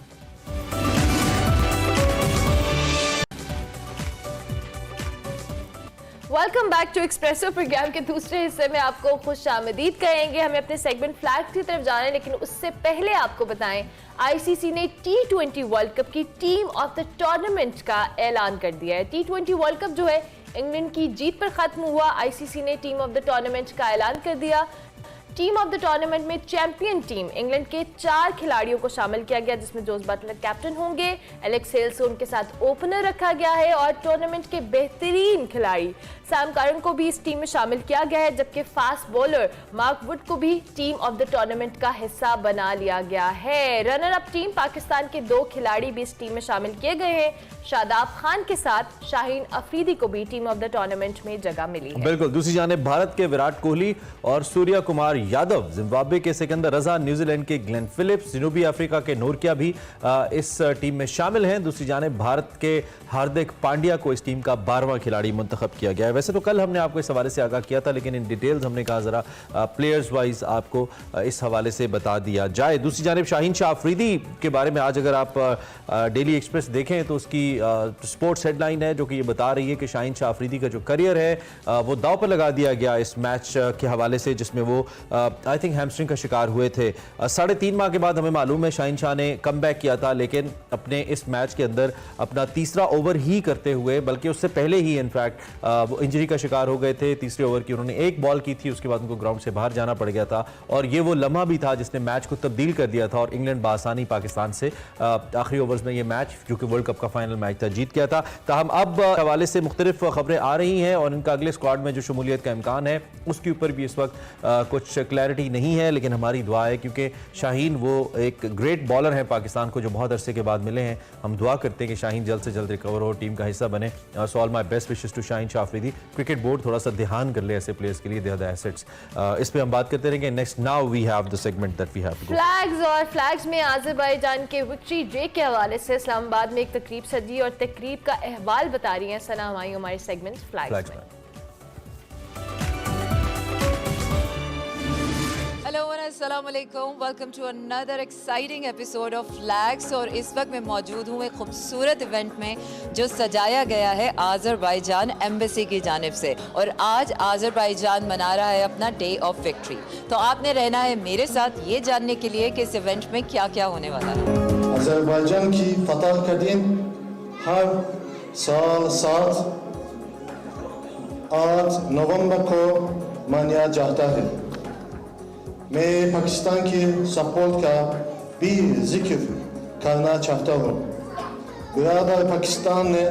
Welcome back to Expresso. Program के दूसरे हिस्से में आपको खुश आमदीद कहेंगे। हमें अपने सेगमेंट फ्लैग की तरफ जाना है, लेकिन उससे पहले आपको बताएं आईसीसी ने T20 वर्ल्ड कप की टीम ऑफ द टूर्नामेंट का ऐलान कर दिया है। T20 वर्ल्ड कप जो है इंग्लैंड की जीत पर खत्म हुआ। आईसीसी ने टीम ऑफ द टूर्नामेंट का ऐलान कर दिया। टीम ऑफ द टूर्नामेंट में चैंपियन टीम इंग्लैंड के 4 खिलाड़ियों को शामिल किया गया, जिसमें जोस बटलर कैप्टन होंगे, एलेक्स हेल्स उनके साथ ओपनर रखा गया है और टूर्नामेंट के बेहतरीन खिलाड़ी सैम करन को भी इस टीम में शामिल किया गया है, जबकि फास्ट बॉलर मार्क वुड को भी टीम ऑफ द टूर्नामेंट का हिस्सा बना लिया गया है। रनर अप टीम पाकिस्तान के 2 खिलाड़ी भी इस टीम में शामिल किए गए हैं। शादाब खान के साथ शाहीन अफरीदी को भी टीम ऑफ द टूर्नामेंट में जगह मिली है। बिल्कुल। दूसरी जानिब भारत के विराट कोहली और सूर्या कुमार यादव, जिम्बाब्वे के सिकंदर रजा, न्यूजीलैंड के ग्लेन फिलिप्स, जनूबी अफ्रीका के नोरकिया भी इस टीम में शामिल हैं। दूसरी जानिब भारत के हार्दिक पांड्या को इस टीम का 12वां खिलाड़ी मुंतखब किया गया है। वैसे तो कल हमने आपको इस हवाले से आगाह किया था, लेकिन इन डिटेल्स हमने कहा जरा प्लेयर्स वाइज आपको इस हवाले से बता दिया जाए। दूसरी जानिब शाहीन शाह अफरीदी के बारे में आज अगर आप डेली एक्सप्रेस देखें तो उसकी स्पोर्ट्स हेडलाइन है जो कि ये बता रही है कि शाहीन शाह अफरीदी का जो करियर है वो दांव पर लगा दिया गया इस मैच के हवाले से, जिसमें वो आई थिंक हैमस्ट्रिंग का शिकार हुए थे। 3.5 माह के बाद हमें मालूम है शाहीन शाह ने कम बैक किया था, लेकिन अपने इस मैच के अंदर अपना तीसरा ओवर ही करते हुए, बल्कि उससे पहले ही इनफैक्ट वो इंजरी का शिकार हो गए थे। तीसरे ओवर की उन्होंने एक बॉल की थी, उसके बाद उनको ग्राउंड से बाहर जाना पड़ गया था और ये वो लम्हा भी था जिसने मैच को तब्दील कर दिया था और इंग्लैंड बासानी पाकिस्तान से आखिरी ओवर्स में ये मैच, जो कि वर्ल्ड कप का फाइनल मैच था, जीत गया था। ताहम अब हवाले से मुख्तलिफ खबरें आ रही हैं और इनका अगले स्क्वाड में जो शमूलियत का इम्कान है उसके ऊपर भी इस वक्त कुछ क्लैरिटी नहीं है, लेकिन हमारी दुआ है क्योंकि शाहीन वो एक ग्रेट बॉलर है पाकिस्तान को जो बहुत अरसे के बाद मिले हैं। हम दुआ करते हैं कि शाहीन जल्द से जल्द रिकवर हो, टीम का हिस्सा बने। So all my best wishes to Shaheen Shah Afridi. Cricket board थोड़ा सा ध्यान कर ले ऐसे प्लेयर्स के लिए, दे आर द एसेट्स। इस पे हम बात करते रहेंगे। Next now we have the segment that we have to go. Flags और फ्लैग्स में आज़रबाईजान के विक्ट्री डे के हवाले से इस्लामाबाद में एक तकरीब सजी और तकरीब का अहवाल बता रही हैं सना हमारी हमारे सेगमेंट फ्लैग्स में। हेलो अस्सलाम वालेकुम, welcome to another exciting episode of flags. और इस वक्त मैं मौजूद हूँ एक खूबसूरत इवेंट में जो सजाया गया है आज़रबाईजान एम्बेसी की जानिब से, और आज आज़रबाईजान मना रहा है अपना डे ऑफ विक्ट्री। तो आपने रहना है मेरे साथ ये जानने के लिए कि इस इवेंट में क्या क्या होने वाला है। आज़रबाईजान की फतह का दिन हर साल 8 नवंबर को मनाया जाता है। मैं पाकिस्तान के सपोर्ट का भी जिक्र करना चाहता हूँ। बिरादर पाकिस्तान ने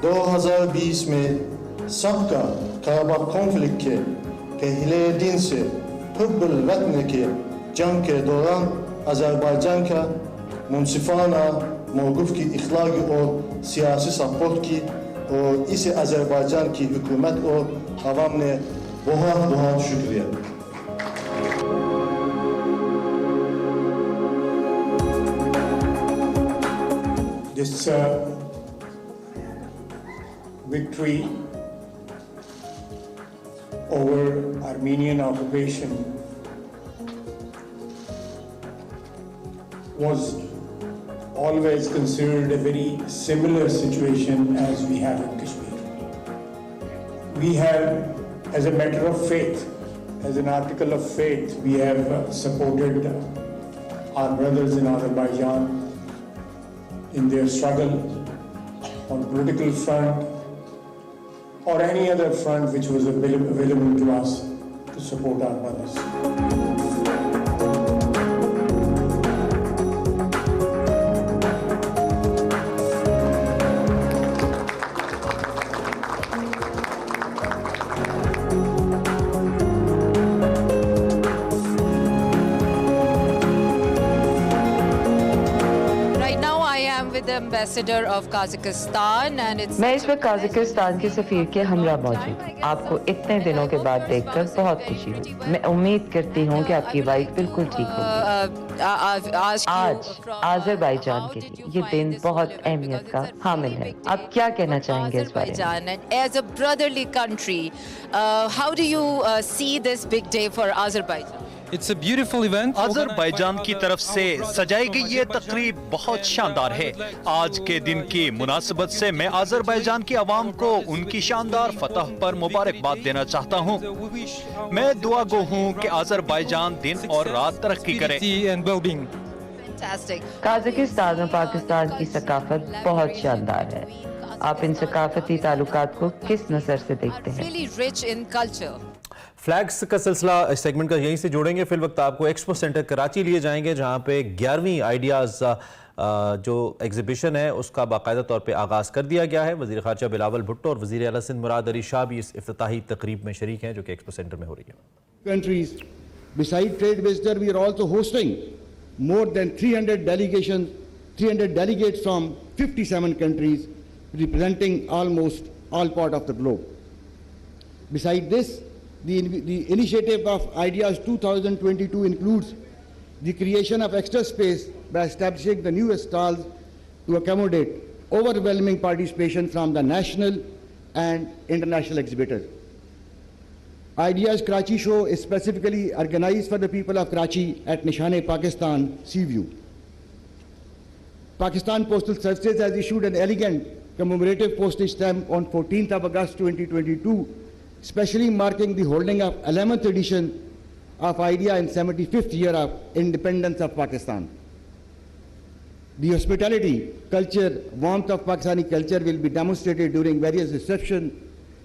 2020 में सबका खैबर कॉन्फ्लिक्ट के पहले दिन से हुब्बुल वतन के जंग के दौरान आज़रबाईजान का मुनसिफाना मौक़िफ़ की इखलाकी और सियासी सपोर्ट की, और इसे आज़रबाईजान की हुकूमत और अवाम ने बहुत बहुत शुक्रिया। This victory over Armenian occupation was always considered a very similar situation as we have in Kashmir. We have, as a matter of faith, as an article of faith, we have supported our brothers in Azerbaijan in their struggle on political front or any other front which was available to us to support our brothers. Ambassador of Kazakhstan and it's मैं इस वक्त काज़ाकिस्तान के सफीर के हमरा मौजूद हूँ। आपको इतने दिनों के बाद देखकर बहुत खुशी हुई। मैं उम्मीद करती हूँ कि आपकी वाइफ बिल्कुल ठीक होगी। आज आज़रबाईजान के लिए ये दिन बहुत अहमियत का हामिल है। आप क्या कहना चाहेंगे इस बारे में? As a brotherly country, how do you see this big day for Azerbaijan? It's a beautiful event. Azerbaijan की तरफ से सजाई गई ये तकरीब बहुत शानदार है। आज के दिन की मुनासिबत से मैं आज़रबाईजान की आवाम को उनकी शानदार फतह पर मुबारकबाद देना चाहता हूँ। मैं दुआ गो हूँ कि आज़रबाईजान दिन और रात तरक्की करे। काज़ाकिस्तान और पाकिस्तान की सकाफत बहुत शानदार है। आप इन सकाफती ताल्लुकात को किस नज़र से देखते हैं? Really rich in culture. Flags का सिलसिला इस सेगमेंट का यहीं से जोड़ेंगे। फिर वक्त आपको एक्सपो सेंटर कराची लिए जाएंगे जहां पे 11वीं आइडियाज़ जो एग्जीबिशन है उसका बाकायदा तौर पे आगाज़ कर दिया गया है। वज़ीर ख़ारजा बिलावल भुट्टो और वज़ीर आला सिंध मुराद अली शाह भी इस इफ्तिताही तकरीब में शरीक हैं जो कि एक्सपो सेंटर में हो रही है। Countries, beside trade visitor, we are also hosting more than 300 delegates from 57 countries, representing almost all part of the globe. Beside this, the initiative of Ideas 2022 includes the creation of extra space by establishing the new stalls to accommodate overwhelming participation from the national and international exhibitors. Ideas Karachi show is specifically organized for the people of Karachi at Nishan-e-Pakistan Seaview. Pakistan Postal Services has issued an elegant commemorative postage stamp on 14th of August 2022, specially marking the holding of 11th edition of idea in 75th year of independence of Pakistan. The hospitality, culture, warmth of Pakistani culture will be demonstrated during various receptions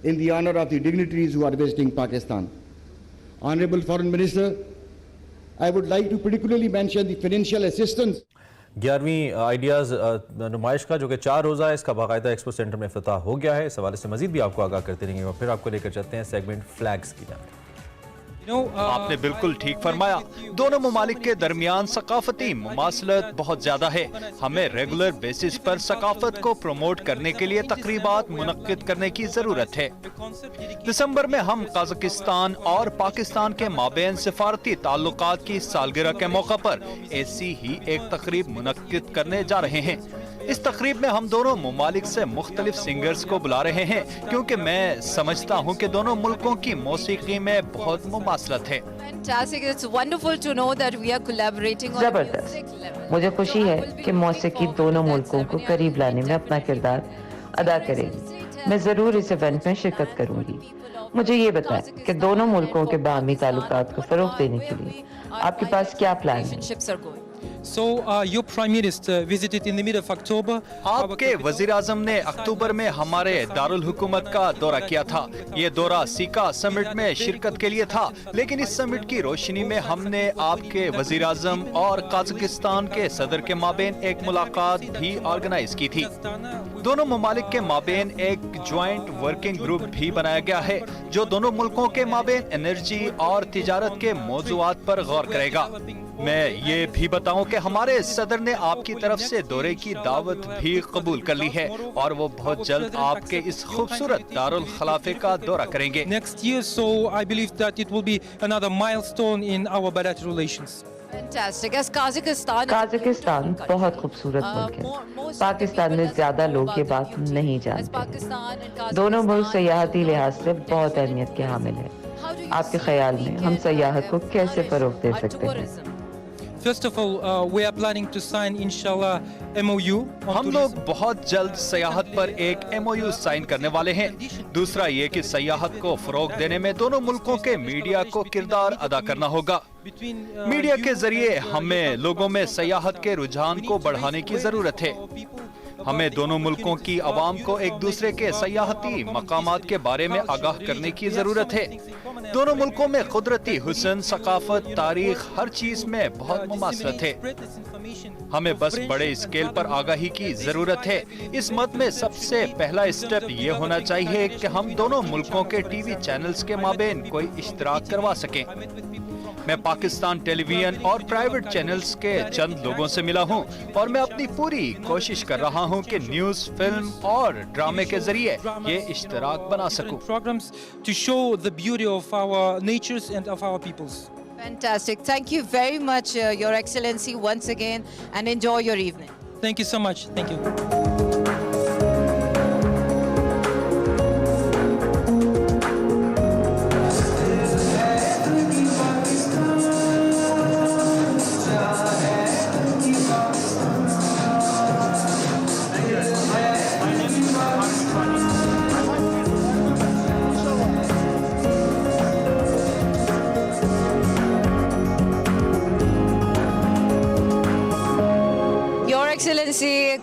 in the honor of the dignitaries who are visiting Pakistan. Honorable Foreign Minister, I would like to particularly mention the financial assistance. 11वीं ideas नुमाइश का जो कि 4 रोज़ा है, इसका बाकायदा expo centre में इफ्तिताह हो गया है। इस हवाले से मजीद भी आपको आगाह करते रहेंगे और फिर आपको लेकर चलते हैं सेगमेंट फ्लैग्स की जानिब। आपने बिल्कुल ठीक फरमाया। दोनों मुमालिक के दरमियान सकाफती मुमासलत बहुत ज्यादा है। हमें रेगुलर बेसिस पर सकाफत को प्रमोट करने के लिए तकरीबात मुनक्किद करने की जरूरत है। दिसंबर में हम कजाकिस्तान और पाकिस्तान के माबैन सिफारती ताल्लुकात की सालगिरह के मौका पर ऐसी ही एक तकरीब मुनक्किद करने जा रहे हैं। इस तकरीब में हम दोनों मुमालिक से मुख्तलिफ सिंगर्स को बुला रहे हैं, क्योंकि मैं समझता हूँ कि दोनों मुल्कों की मौसीकी में बहुत मुमासलत है। जबरदस्त, मुझे खुशी है कि मौसीकी दोनों मुल्कों को करीब लाने में अपना किरदार अदा करेगी। मैं जरूर इस इवेंट में शिरकत करूंगी। मुझे ये बताएं कि दोनों मुल्कों के बाहमी ताल्लुकात को फरोग देने के लिए आपके पास क्या प्लान है? So, your Prime Minister visited in the middle of October. आपके वजीर आजम ने अक्टूबर में हमारे दारुल हुकूमत का दौरा किया था। ये दौरा सीका समिट में शिरकत के लिए था, लेकिन इस समिट की रोशनी में हमने आपके वजीर आजम और कजाकिस्तान के सदर के माबेन एक मुलाकात भी ऑर्गेनाइज की थी। दोनों ममालिक के माबेन एक ज्वाइंट वर्किंग ग्रुप भी बनाया गया है, जो दोनों मुल्कों के माबेन एनर्जी और तिजारत के मौजूआत पर गौर करेगा। मैं ये भी बताऊं कि हमारे सदर ने आपकी तरफ से दौरे की दावत भी कबूल कर ली है और वो बहुत जल्द आपके इस खूबसूरत दारुल खिलाफे का दौरा करेंगे। Next year, so I believe that it will be another milestone in our bilateral relations. Fantastic. As Kazakhstan बहुत खूबसूरत मुल्क है। पाकिस्तान में ज्यादा लोग ये बात नहीं जानते। दोनों मुल्क सयाहती लिहाज से बहुत अहमियत के हामिल हैं। आपके ख्याल में हम सयाहत को कैसे फरोग दे सकते हैं? First of all, we are planning to sign, inshallah, MOU. हम लोग बहुत जल्द सयाहत पर एक MOU साइन करने वाले हैं। दूसरा ये कि सयाहत को फरोग देने में दोनों मुल्कों के मीडिया को किरदार अदा करना होगा। मीडिया के जरिए हमें लोगों में सयाहत के रुझान को बढ़ाने की जरूरत है। हमें दोनों मुल्कों की आवाम को एक दूसरे के सयाहती मकामात के बारे में आगाह करने की जरूरत है। दोनों मुल्कों में कुदरती हुस्न, सकाफत, तारीख, हर चीज में बहुत मुमासलत है। हमें बस बड़े स्केल पर आगाही की जरूरत है। इस मद में सबसे पहला स्टेप ये होना चाहिए कि हम दोनों मुल्कों के टीवी चैनल्स के माबेन कोई इश्तराक करवा सकें। मैं पाकिस्तान टेलीविजन और प्राइवेट चैनल्स के चंद लोगों से मिला हूं और मैं अपनी पूरी कोशिश कर रहा हूं कि न्यूज़, फिल्म और ड्रामे के जरिए ये इश्तराक बना सकूं। Programs to show the beauty of our natures and of our peoples. Fantastic. Thank you very much, Your Excellency, once again, and enjoy your evening. Thank you so much. Thank you.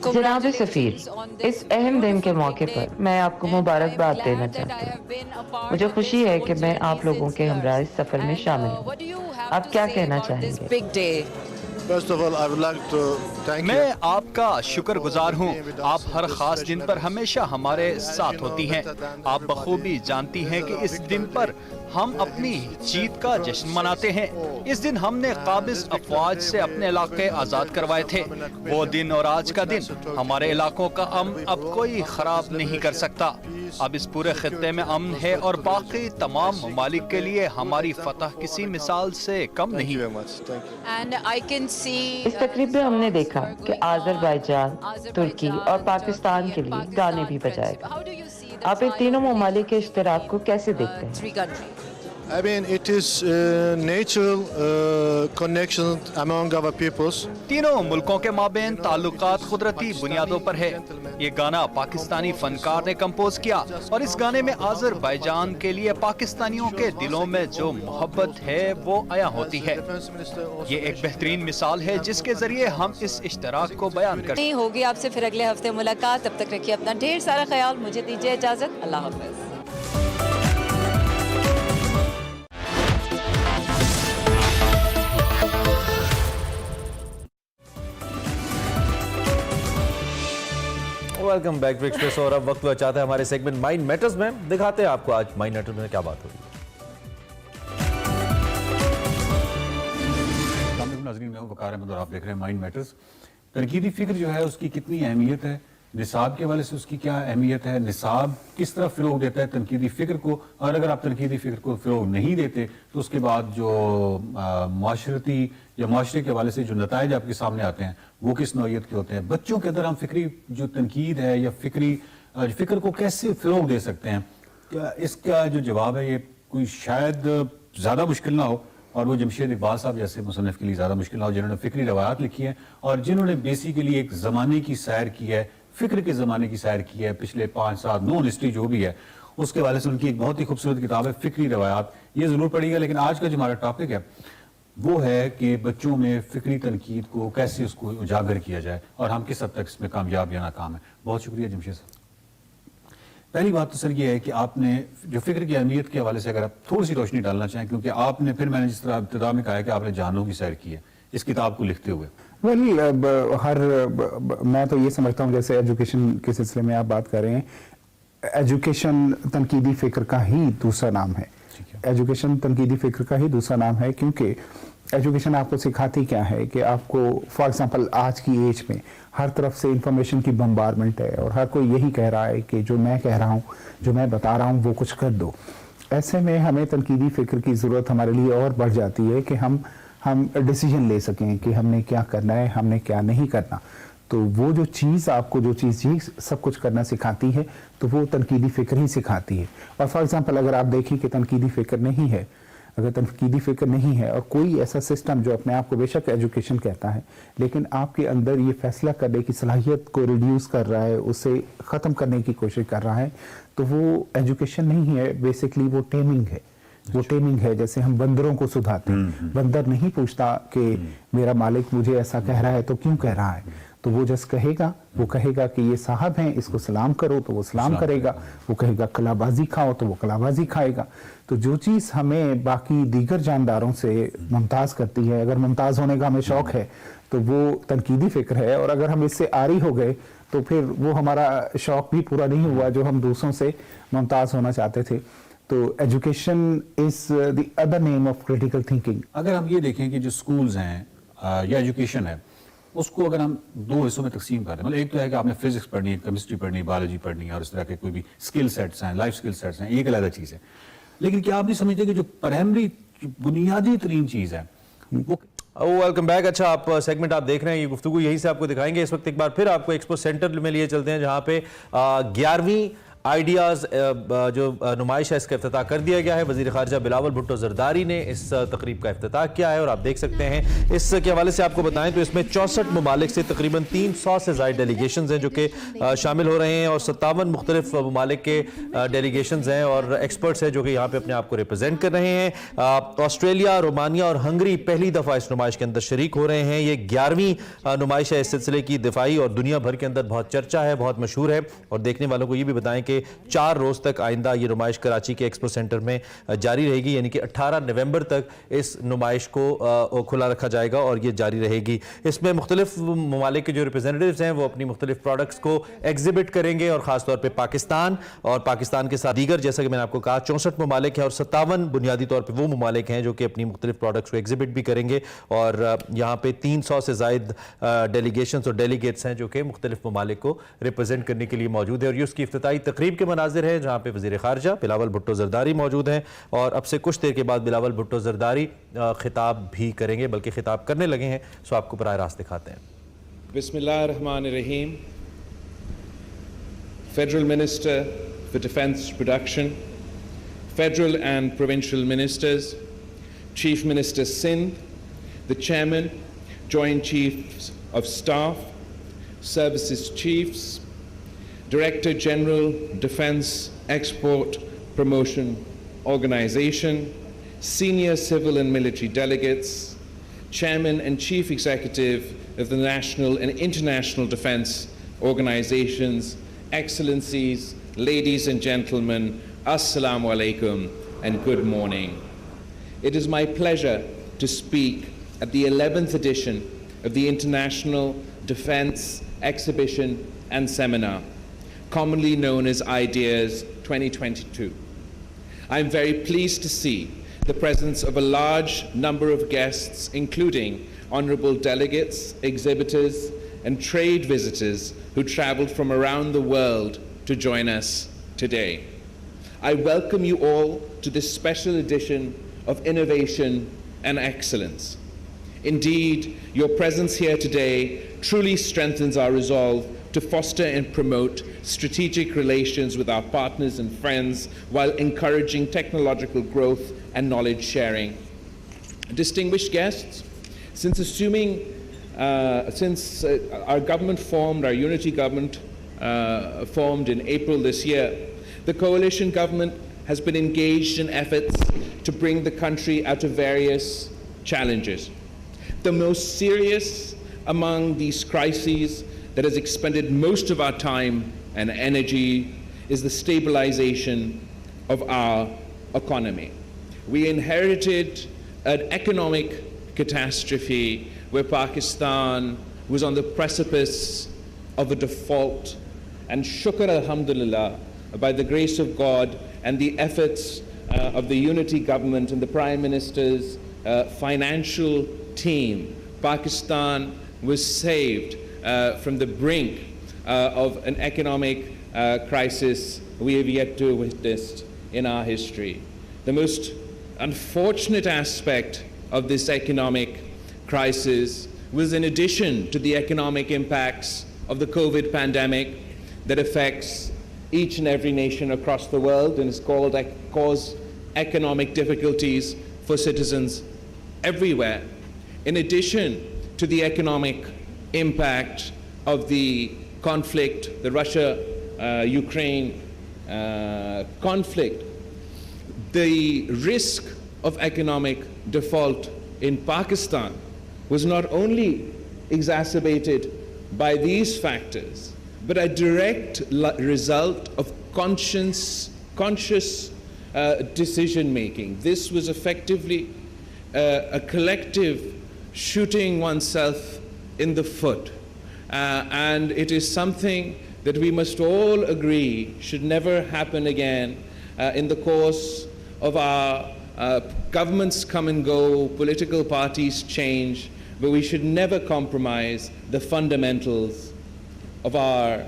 जनाब सफीर, इस अहम दिन के मौके पर मैं आपको मुबारकबाद देना चाहती हूँ। मुझे खुशी है कि मैं आप लोगों के हमरा इस सफर में शामिल हूँ। आप क्या कहना चाहेंगे? मैं आपका शुक्रगुजार हूँ। आप हर खास दिन पर हमेशा हमारे साथ होती हैं। आप बखूबी जानती हैं कि इस दिन पर हम अपनी जीत का जश्न मनाते हैं। इस दिन हमने काबिज अफवाज से अपने इलाके आज़ाद करवाए थे। वो दिन और आज का दिन हमारे इलाकों का अमन अब कोई खराब नहीं कर सकता। अब इस पूरे खित्ते में अमन है और बाकी तमाम ममालिक के लिए हमारी फतह किसी मिसाल से कम नहीं। इस तकरीब में हमने देखा कि आज़रबाईजान, तुर्की और पाकिस्तान के लिए गाने भी बजाएगा। आप इन तीनों ममालिक के इश्तराक को कैसे देखते हैं? I mean, it is natural connection among our peoples. तीनों मुल्कों के माबेन ताल्लुकात कुदरती बुनियादों पर है। ये गाना पाकिस्तानी फनकार ने कंपोज किया और इस गाने में आज़रबाईजान के लिए पाकिस्तानियों के दिलों में जो मोहब्बत है वो आया होती है। ये एक बेहतरीन मिसाल है जिसके जरिए हम इस इश्तराक को बयान करते हैं। होगी आपसे फिर अगले हफ्ते मुलाकात, तब तक रखिए अपना ढेर सारा ख्याल। मुझे दीजिए इजाजत, अल्लाह हाफ़िज़। Welcome back to Express. और अब वक्त हुआ चाहता है हमारे सेगमेंट माइंड मैटर्स में। दिखाते हैं आपको आज माइंड मैटर्स में क्या बात होगी। नाज़रीन, मैं हूं वकार अहमद और आप देख रहे हैं माइंड मैटर्स। तनकीदी फिक्र जो है उसकी कितनी अहमियत है, निसाब के हवाले से उसकी क्या अहमियत है, निसाब किस तरह फ़रोग देता है तनकीदी फ़िक्र को, और अगर आप तनकीदी फ़िक्र को फ़रोग नहीं देते तो उसके बाद जो माशरती या माशरे के हवाले से जो नताइज आपके सामने आते हैं वो किस नौइयत के होते हैं। बच्चों के अंदर हम फ़िक्री जो तनकीद है या फ़िक्र को कैसे फ़रोग दे सकते हैं, इसका जो जवाब है ये कोई शायद ज़्यादा मुश्किल ना हो और वो जमशेद इकबाल साहब जैसे मुसन्निफ के लिए ज़्यादा मुश्किल ना हो, जिन्होंने फ़िक्री रवायात लिखी है और जिन्होंने बेसिकली एक ज़माने की सैर की है, फिक्र के ज़माने की सैर की है। पिछले 5 साल नॉन हिस्ट्री जो भी है उसके वाले से उनकी एक बहुत ही खूबसूरत किताब है फिक्री रवायात, ये ज़रूर पढ़िएगा। लेकिन आज का जो हमारा टॉपिक है वो है कि बच्चों में फिक्री तनकीद को कैसे उसको उजागर किया जाए और हम किस हद तक इसमें कामयाब या नाकाम है। बहुत शुक्रिया जमशेद साहब। पहली बात तो सर ये है कि आपने जो फिक्र की अहमियत के हवाले से अगर आप थोड़ी सी रोशनी डालना चाहें, क्योंकि आपने फिर मैंने जिस तरह इब्तिदा में कहा है कि आपने जानों की सैर की है इस किताब को लिखते हुए। मैं तो ये समझता हूँ जैसे एजुकेशन के सिलसिले में आप बात कर रहे हैं, एजुकेशन तनकीदी फिक्र का ही दूसरा नाम है। एजुकेशन तनकीदी फिक्र का ही दूसरा नाम है क्योंकि एजुकेशन आपको सिखाती क्या है कि आपको फॉर एग्जांपल आज की एज में हर तरफ से इंफॉर्मेशन की बम्बारमेंट है और हर कोई यही कह रहा है कि जो मैं कह रहा हूँ, जो मैं बता रहा हूँ वो कुछ कर दो। ऐसे में हमें तनकीदी फिक्र की ज़रूरत हमारे लिए और बढ़ जाती है कि हम डिसीजन ले सकें कि हमने क्या करना है, हमने क्या नहीं करना। तो वो जो चीज़ आपको जो चीज़ सब कुछ करना सिखाती है तो वो तनकीदी फ़िक्र ही सिखाती है। और फॉर एग्जांपल अगर आप देखें कि तनकीदी फ़िक्र नहीं है, अगर तनकीदी फ़िक्र नहीं है और कोई ऐसा सिस्टम जो अपने आप को बेशक एजुकेशन कहता है लेकिन आपके अंदर ये फैसला करने की सलाहियत को रिड्यूस कर रहा है, उसे ख़त्म करने की कोशिश कर रहा है, तो वो एजुकेशन नहीं है, बेसिकली वो टेमिंग है। वो टेमिंग है। जैसे हम बंदरों को सुधाते हैं, बंदर नहीं पूछता कि मेरा मालिक मुझे ऐसा कह रहा है तो क्यों कह रहा है, तो वो जस्ट कहेगा, वो कहेगा कि ये साहब हैं इसको सलाम करो तो वो सलाम करेगा, वो कहेगा कलाबाजी खाओ तो वो कलाबाजी खाएगा। तो जो चीज़ हमें बाकी दीगर जानदारों से मुमताज़ करती है, अगर मुमताज़ होने का हमें शौक़ है तो वो तनकीदी फ़िक्र है, और अगर हम इससे आरी हो गए तो फिर वो हमारा शौक़ भी पूरा नहीं हुआ जो हम दूसरों से मुमताज़ होना चाहते थे। तो education is the other name of critical thinking. अगर हम ये देखें कि जो स्कूल्स हैं या एजुकेशन है उसको अगर हम 2 हिस्सों में तकसीम करें, मतलब एक तो है कि आपने फिजिक्स पढ़नी है, केमिस्ट्री पढ़नी है, बायोलॉजी पढ़नी है और इस तरह के कोई भी स्किल सेट्स हैं, लाइफ स्किल सेट्स हैं, एक अलग चीज़ है। लेकिन क्या आप नहीं समझते कि जो प्राइमरी बुनियादी तरीन चीज़ है वो वेलकम बैक। अच्छा, आप सेगमेंट आप देख रहे हैं, ये गुफ्तगू यहीं से आपको दिखाएंगे। इस वक्त एक बार फिर आपको एक्सपो सेंटर में लिए चलते हैं जहां पे 11वीं आइडियाज़ जो नुमाइश है इसका इफ्तिताह कर दिया गया है। वज़ीर ख़ारिजा बिलावल भुट्टो ज़रदारी ने इस तकरीब का इफ्तिताह किया है और आप देख सकते हैं इसके हवाले से आपको बताएं तो इसमें 64 ममालिक से तकरीबन 300 से ज़ायद डेलीगेशंस हैं जो कि शामिल हो रहे हैं और 57 मुख्तलिफ ममालिक के डेलीगेशंस हैं और एक्सपर्ट्स हैं जो कि यहाँ पे अपने आप को रिप्रेजेंट कर रहे हैं। ऑस्ट्रेलिया, रोमानिया और हंगरी पहली दफ़ा इस नुमाइश के अंदर शरीक हो रहे हैं। ये 11वीं नुमाइश है इस सिलसिले की दिफाई और दुनिया भर के अंदर बहुत चर्चा है, बहुत मशहूर है। और देखने वालों को ये भी बताएं कि 4 रोज तक आइंदा ये नुमाइश कराची के एक्सपो सेंटर में जारी रहेगी, यानी कि 18 नवंबर तक इस नुमाइश को खुला रखा जाएगा और ये जारी रहेगी। इसमें मुख्तलिफ ममालिक के जो रिप्रेजेंटेटिव्स हैं वो अपनी मुख्तलिफ प्रोडक्ट्स को एग्जिबिट करेंगे और ख़ासतौर पर पाकिस्तान के साथ दीगर, जैसा कि मैंने आपको कहा 64 ममालिक हैं और 57 बुनियादी तौर पर वो ममालिक हैं जो कि अपनी मुख्तलिफ प्रोडक्ट्स को एग्जिबिट भी करेंगे। और यहाँ पे 300 से ज़ायद डेलीगेशंस और डेलीगेट्स हैं जो कि मुख्तलिफ ममालिक को रिप्रेजेंट करने के लिए मौजूद है। और ये उसकी इफ्तिताई तकरीब के मनाजिर है जहाँ पे वज़ीर ख़ारिजा बिलावल भुट्टो ज़रदारी मौजूद हैं और अब से कुछ देर के बाद बिलावल भुट्टो ज़रदारी खिताब भी करेंगे, बल्कि खिताब करने लगे हैं। सो आपको बराह रास्त दिखाते हैं। बिस्मिल्लाहिर्रहमानिर्रहीम। Federal minister for defence production, federal and provincial ministers, Chief Minister Sindh, the Chairman, Joint Chiefs of Staff, Services Chiefs, Director General, Defense Export Promotion Organization, senior civil and military delegates, Chairman and Chief Executive of the national and international defense organizations, Excellencies, ladies and gentlemen, Assalamu alaikum and good morning. It is my pleasure to speak at the 11th edition of the International Defense Exhibition and Seminar, commonly known as IDEAS 2022. I'm very pleased to see the presence of a large number of guests, including honorable delegates, exhibitors, and trade visitors who traveled from around the world to join us today. I welcome you all to this special edition of Innovation and Excellence. Indeed, your presence here today truly strengthens our resolve to foster and promote strategic relations with our partners and friends while encouraging technological growth and knowledge sharing. Distinguished guests, since our government formed, our unity government formed in April this year, the coalition government has been engaged in efforts to bring the country out of various challenges. The most serious among these crises that has expended most of our time and energy is the stabilization of our economy. We inherited an economic catastrophe where Pakistan was on the precipice of a default, and shukr alhamdulillah, by the grace of God and the efforts of the unity government and the Prime Minister's financial team, Pakistan was saved from the brink of an economic crisis we have yet to witness in our history. The most unfortunate aspect of this economic crisis was, in addition to the economic impacts of the COVID pandemic that affects each and every nation across the world and has caused economic difficulties for citizens everywhere. In addition to the economic impact of the conflict, the Russia-Ukraine conflict, the risk of economic default in Pakistan was not only exacerbated by these factors, but a direct result of conscious decision-making. This was effectively a collective shooting oneself in the foot. And it is something that we must all agree should never happen again in the course of our governments come and go, political parties change, but we should never compromise the fundamentals of our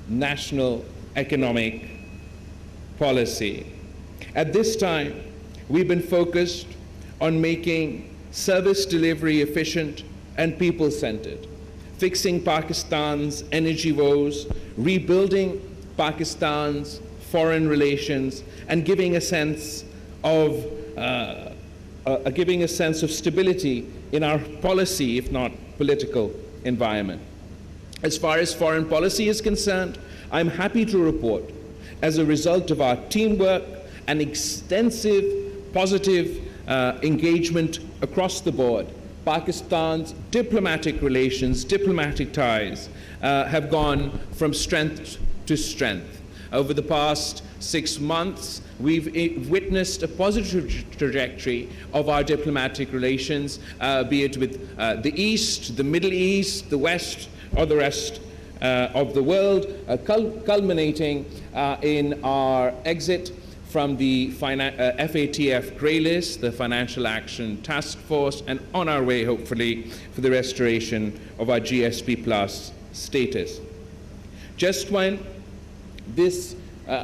national economic policy. At this time, we've been focused on making service delivery efficient and people-centered, fixing Pakistan's energy woes, rebuilding Pakistan's foreign relations, and giving a sense of stability in our policy, if not political environment. As far as foreign policy is concerned, I'm happy to report, as a result of our teamwork and extensive positive engagement across the board, Pakistan's diplomatic relations, diplomatic ties have gone from strength to strength. Over the past 6 months, we've witnessed a positive trajectory of our diplomatic relations, be it with the East, the Middle East, the West, or the rest of the world, culminating in our exit from the FATF grey list, the Financial Action Task Force, and on our way, hopefully, for the restoration of our GSP Plus status. Just when this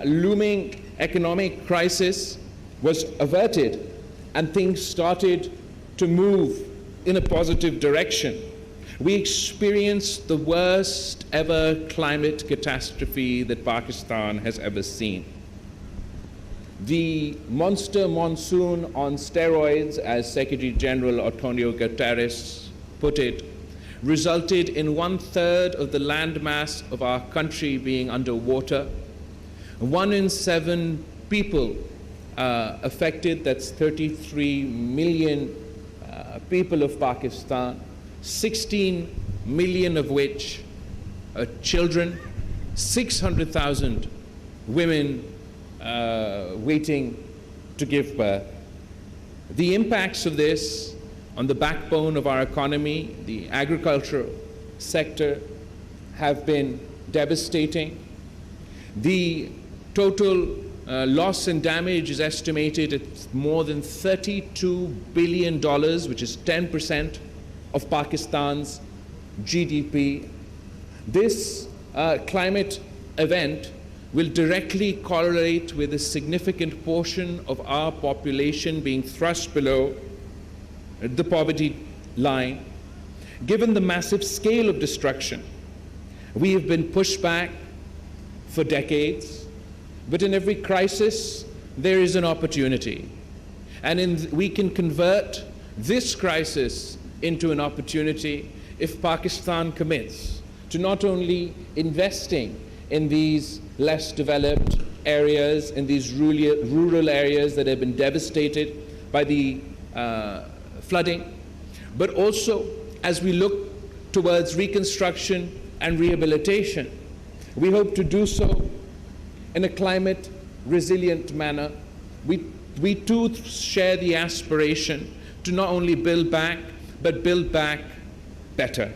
looming economic crisis was averted and things started to move in a positive direction, we experienced the worst ever climate catastrophe that Pakistan has ever seen. The monster monsoon on steroids, as Secretary General Antonio Guterres put it, resulted in 1/3 of the landmass of our country being underwater. 1 in 7 people affected, that's 33 million people of Pakistan, 16 million of which are children, 600,000 women waiting to give birth. The impacts of this on the backbone of our economy, the agricultural sector, have been devastating. The total loss and damage is estimated at more than $32 billion, which is 10% of Pakistan's GDP. This climate event will directly correlate with a significant portion of our population being thrust below the poverty line. Given the massive scale of destruction, we have been pushed back for decades, but in every crisis there is an opportunity. And we can convert this crisis into an opportunity if Pakistan commits to not only investing in these less developed areas, in these rural areas that have been devastated by the flooding, but also as we look towards reconstruction and rehabilitation, we hope to do so in a climate resilient manner. We too share the aspiration to not only build back, but build back better.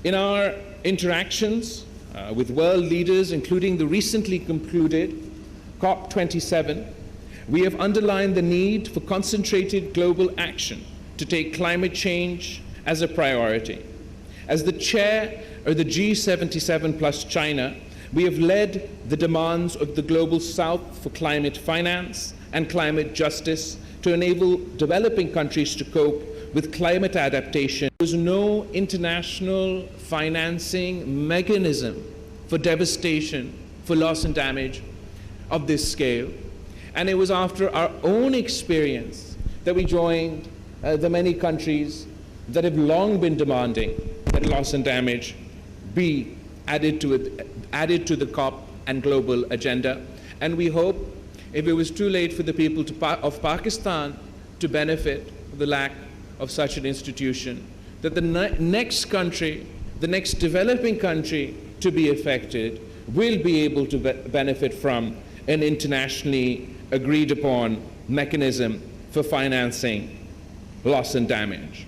In our interactions with world leaders, including the recently concluded COP27, we have underlined the need for concentrated global action to take climate change as a priority. As the chair of the G77 plus China, we have led the demands of the Global South for climate finance and climate justice to enable developing countries to cope with climate adaptation. There was no international financing mechanism for devastation, for loss and damage of this scale. And it was after our own experience that we joined the many countries that have long been demanding that loss and damage be added to the COP and global agenda. And we hope, if it was too late for the people of Pakistan to benefit from the lack of such an institution, that the next country, the next developing country to be affected, will be able to benefit from an internationally agreed upon mechanism for financing loss and damage.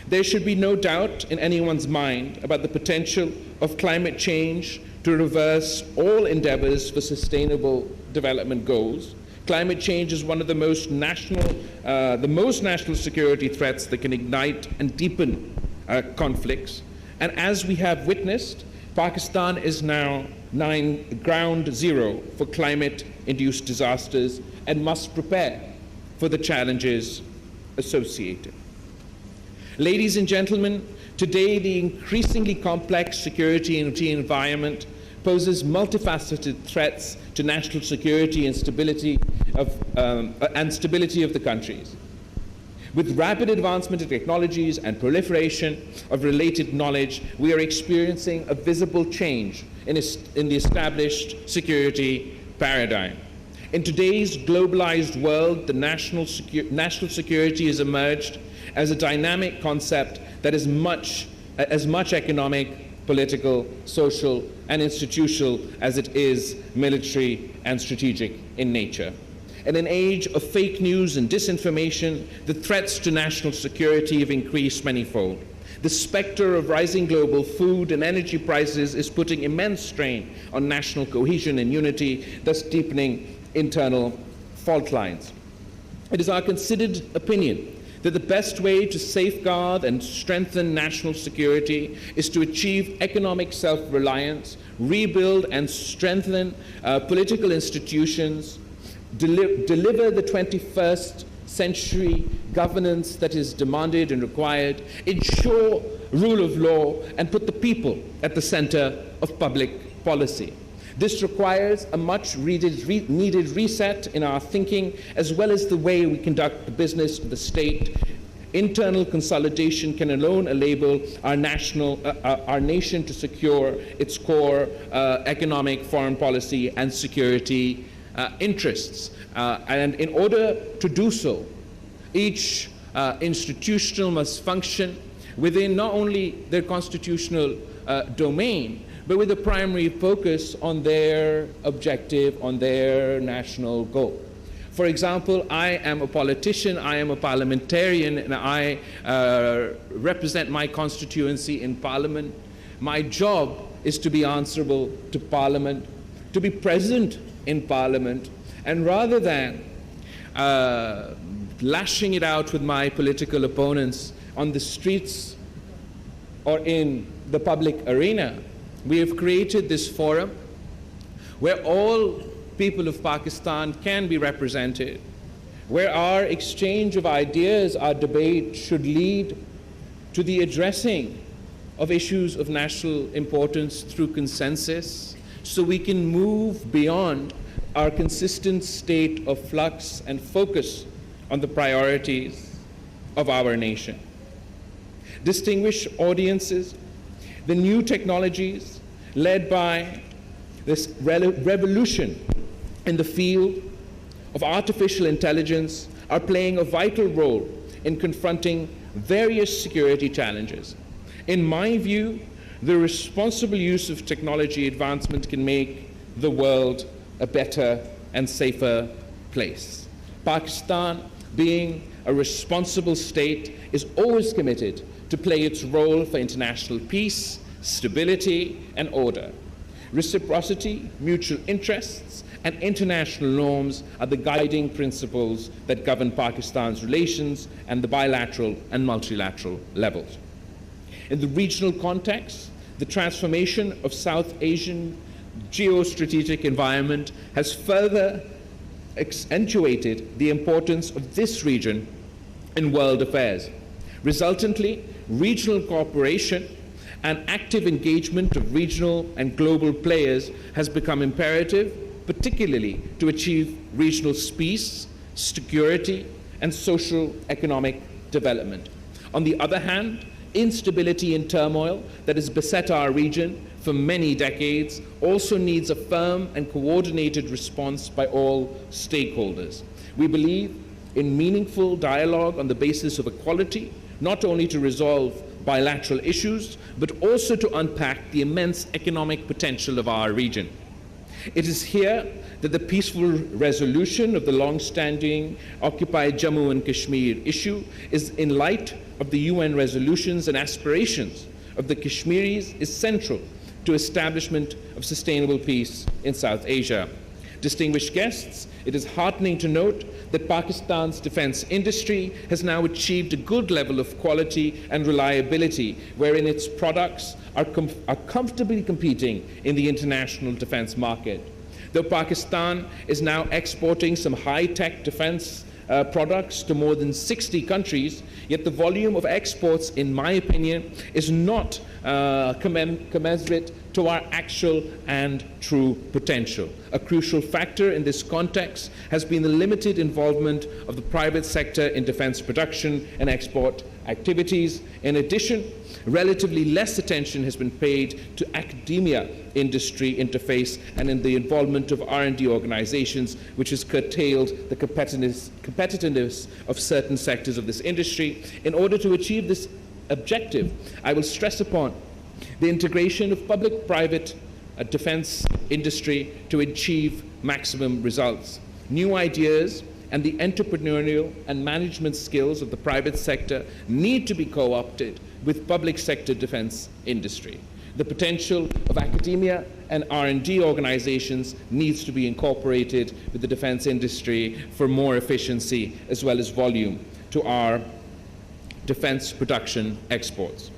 There should be no doubt in anyone's mind about the potential of climate change to reverse all endeavors for sustainable development goals. Climate change is one of the most national security threats that can ignite and deepen conflicts. And as we have witnessed, Pakistan is now ground zero for climate-induced disasters and must prepare for the challenges associated. Ladies and gentlemen, today the increasingly complex security environment poses multifaceted threats to national security and stability of the countries. With rapid advancement of technologies and proliferation of related knowledge, we are experiencing a visible change in the established security paradigm. In today's globalized world, the national security has emerged as a dynamic concept that is as much economic, political, social, and institutional as it is military and strategic in nature. In an age of fake news and disinformation, the threats to national security have increased manifold. The specter of rising global food and energy prices is putting immense strain on national cohesion and unity, thus deepening internal fault lines. It is our considered opinion that the best way to safeguard and strengthen national security is to achieve economic self-reliance, rebuild and strengthen political institutions, deliver the 21st century governance that is demanded and required, ensure rule of law, and put the people at the center of public policy. This requires a much needed reset in our thinking, as well as the way we conduct the business of the state. Internal consolidation can alone enable our nation to secure its core economic, foreign policy, and security interests. And in order to do so, each institution must function within not only their constitutional domain, but with a primary focus on their objective, on their national goal. For example, I am a politician, I am a parliamentarian, and I represent my constituency in Parliament. My job is to be answerable to Parliament, to be present in Parliament, and rather than lashing it out with my political opponents on the streets or in the public arena, we have created this forum where all people of Pakistan can be represented, where our exchange of ideas, our debate should lead to the addressing of issues of national importance through consensus, so we can move beyond our consistent state of flux and focus on the priorities of our nation. Distinguished audiences, the new technologies led by this revolution in the field of artificial intelligence are playing a vital role in confronting various security challenges. In my view, the responsible use of technology advancement can make the world a better and safer place. Pakistan, being a responsible state, is always committed to play its role for international peace, stability, and order. Reciprocity, mutual interests, and international norms are the guiding principles that govern Pakistan's relations and the bilateral and multilateral levels. In the regional context, the transformation of South Asian geostrategic environment has further accentuated the importance of this region in world affairs. Resultantly, regional cooperation and active engagement of regional and global players has become imperative, particularly to achieve regional peace, security, and social economic development. On the other hand, instability and turmoil that has beset our region for many decades also needs a firm and coordinated response by all stakeholders. We believe in meaningful dialogue on the basis of equality, not only to resolve bilateral issues, but also to unpack the immense economic potential of our region. It is here that the peaceful resolution of the long-standing occupied Jammu and Kashmir issue is, in light of the UN resolutions and aspirations of the Kashmiris, is central to establishment of sustainable peace in South Asia. Distinguished guests, it is heartening to note that Pakistan's defense industry has now achieved a good level of quality and reliability, wherein its products are comfortably competing in the international defense market. Though Pakistan is now exporting some high-tech defense products to more than 60 countries, yet the volume of exports, in my opinion, is not commensurate to our actual and true potential. A crucial factor in this context has been the limited involvement of the private sector in defense production and export activities. In addition, relatively less attention has been paid to academia industry interface and in the involvement of R&D organizations, which has curtailed the competitiveness of certain sectors of this industry. In order to achieve this objective, I will stress upon the integration of public-private defense industry to achieve maximum results. New ideas and the entrepreneurial and management skills of the private sector need to be co-opted with public sector defense industry. The potential of academia and R&D organizations needs to be incorporated with the defense industry for more efficiency as well as volume to our defense production exports.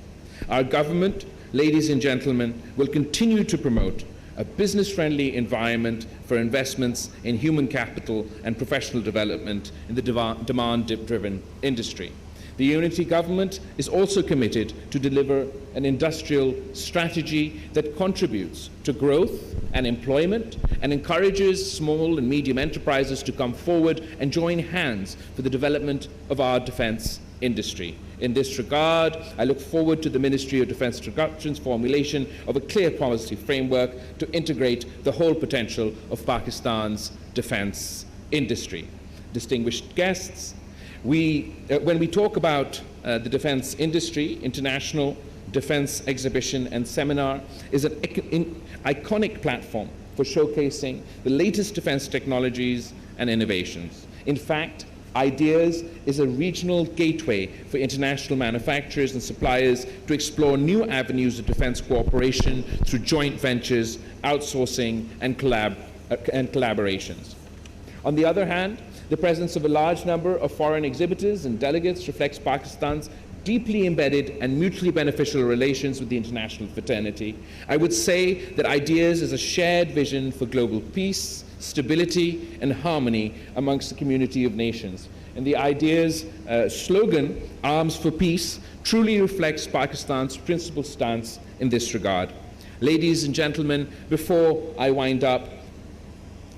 Our government, ladies and gentlemen, will continue to promote a business-friendly environment for investments in human capital and professional development in the demand-driven industry. The unity government is also committed to deliver an industrial strategy that contributes to growth and employment and encourages small and medium enterprises to come forward and join hands for the development of our defense industry. In this regard, I look forward to the Ministry of Defence Production's formulation of a clear policy framework to integrate the whole potential of Pakistan's defence industry. Distinguished guests, when we talk about the defence industry, International Defence Exhibition and Seminar is an iconic platform for showcasing the latest defence technologies and innovations. In fact, Ideas is a regional gateway for international manufacturers and suppliers to explore new avenues of defense cooperation through joint ventures, outsourcing, and collaborations. On the other hand, the presence of a large number of foreign exhibitors and delegates reflects Pakistan's deeply embedded and mutually beneficial relations with the international fraternity. I would say that Ideas is a shared vision for global peace, stability and harmony amongst the community of nations. And the Ideas slogan, Arms for Peace, truly reflects Pakistan's principal stance in this regard. Ladies and gentlemen, before I wind up,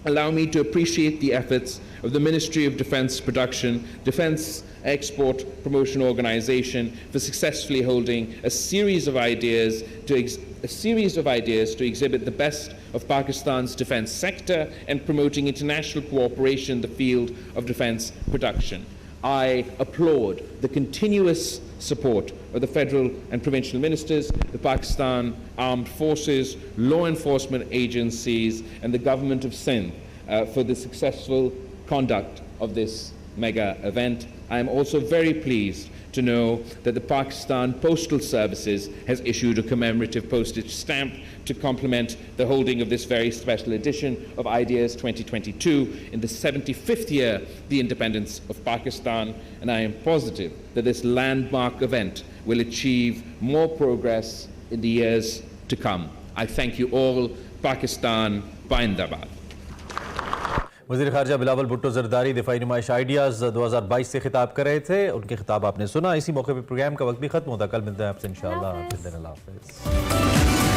allow me to appreciate the efforts of the Ministry of Defence Production, Defence Export Promotion Organization for successfully holding a series of ideas to exhibit the best of Pakistan's defence sector and promoting international cooperation in the field of defence production. I applaud the continuous support of the federal and provincial ministers, the Pakistan Armed Forces, law enforcement agencies, and the government of Sindh for the successful conduct of this mega event. I am also very pleased to know that the Pakistan Postal Services has issued a commemorative postage stamp to complement the holding of this very special edition of Ideas 2022 in the 75th year of the independence of Pakistan, and I am positive that this landmark event will achieve more progress in the years to come. I thank you all. Pakistan Zindabad. वज़ीर ख़ारजा बिलावल भुट्टो ज़रदारी दिफाई नुमाइश ideas 2022 से खिताब कर रहे थे। उनके खिताब आपने सुना। इसी मौके पर प्रोग्राम का वक्त भी खत्म होता। कल मिलते हैं आपसे इंशाअल्लाह। अल्लाह हाफ़िज़।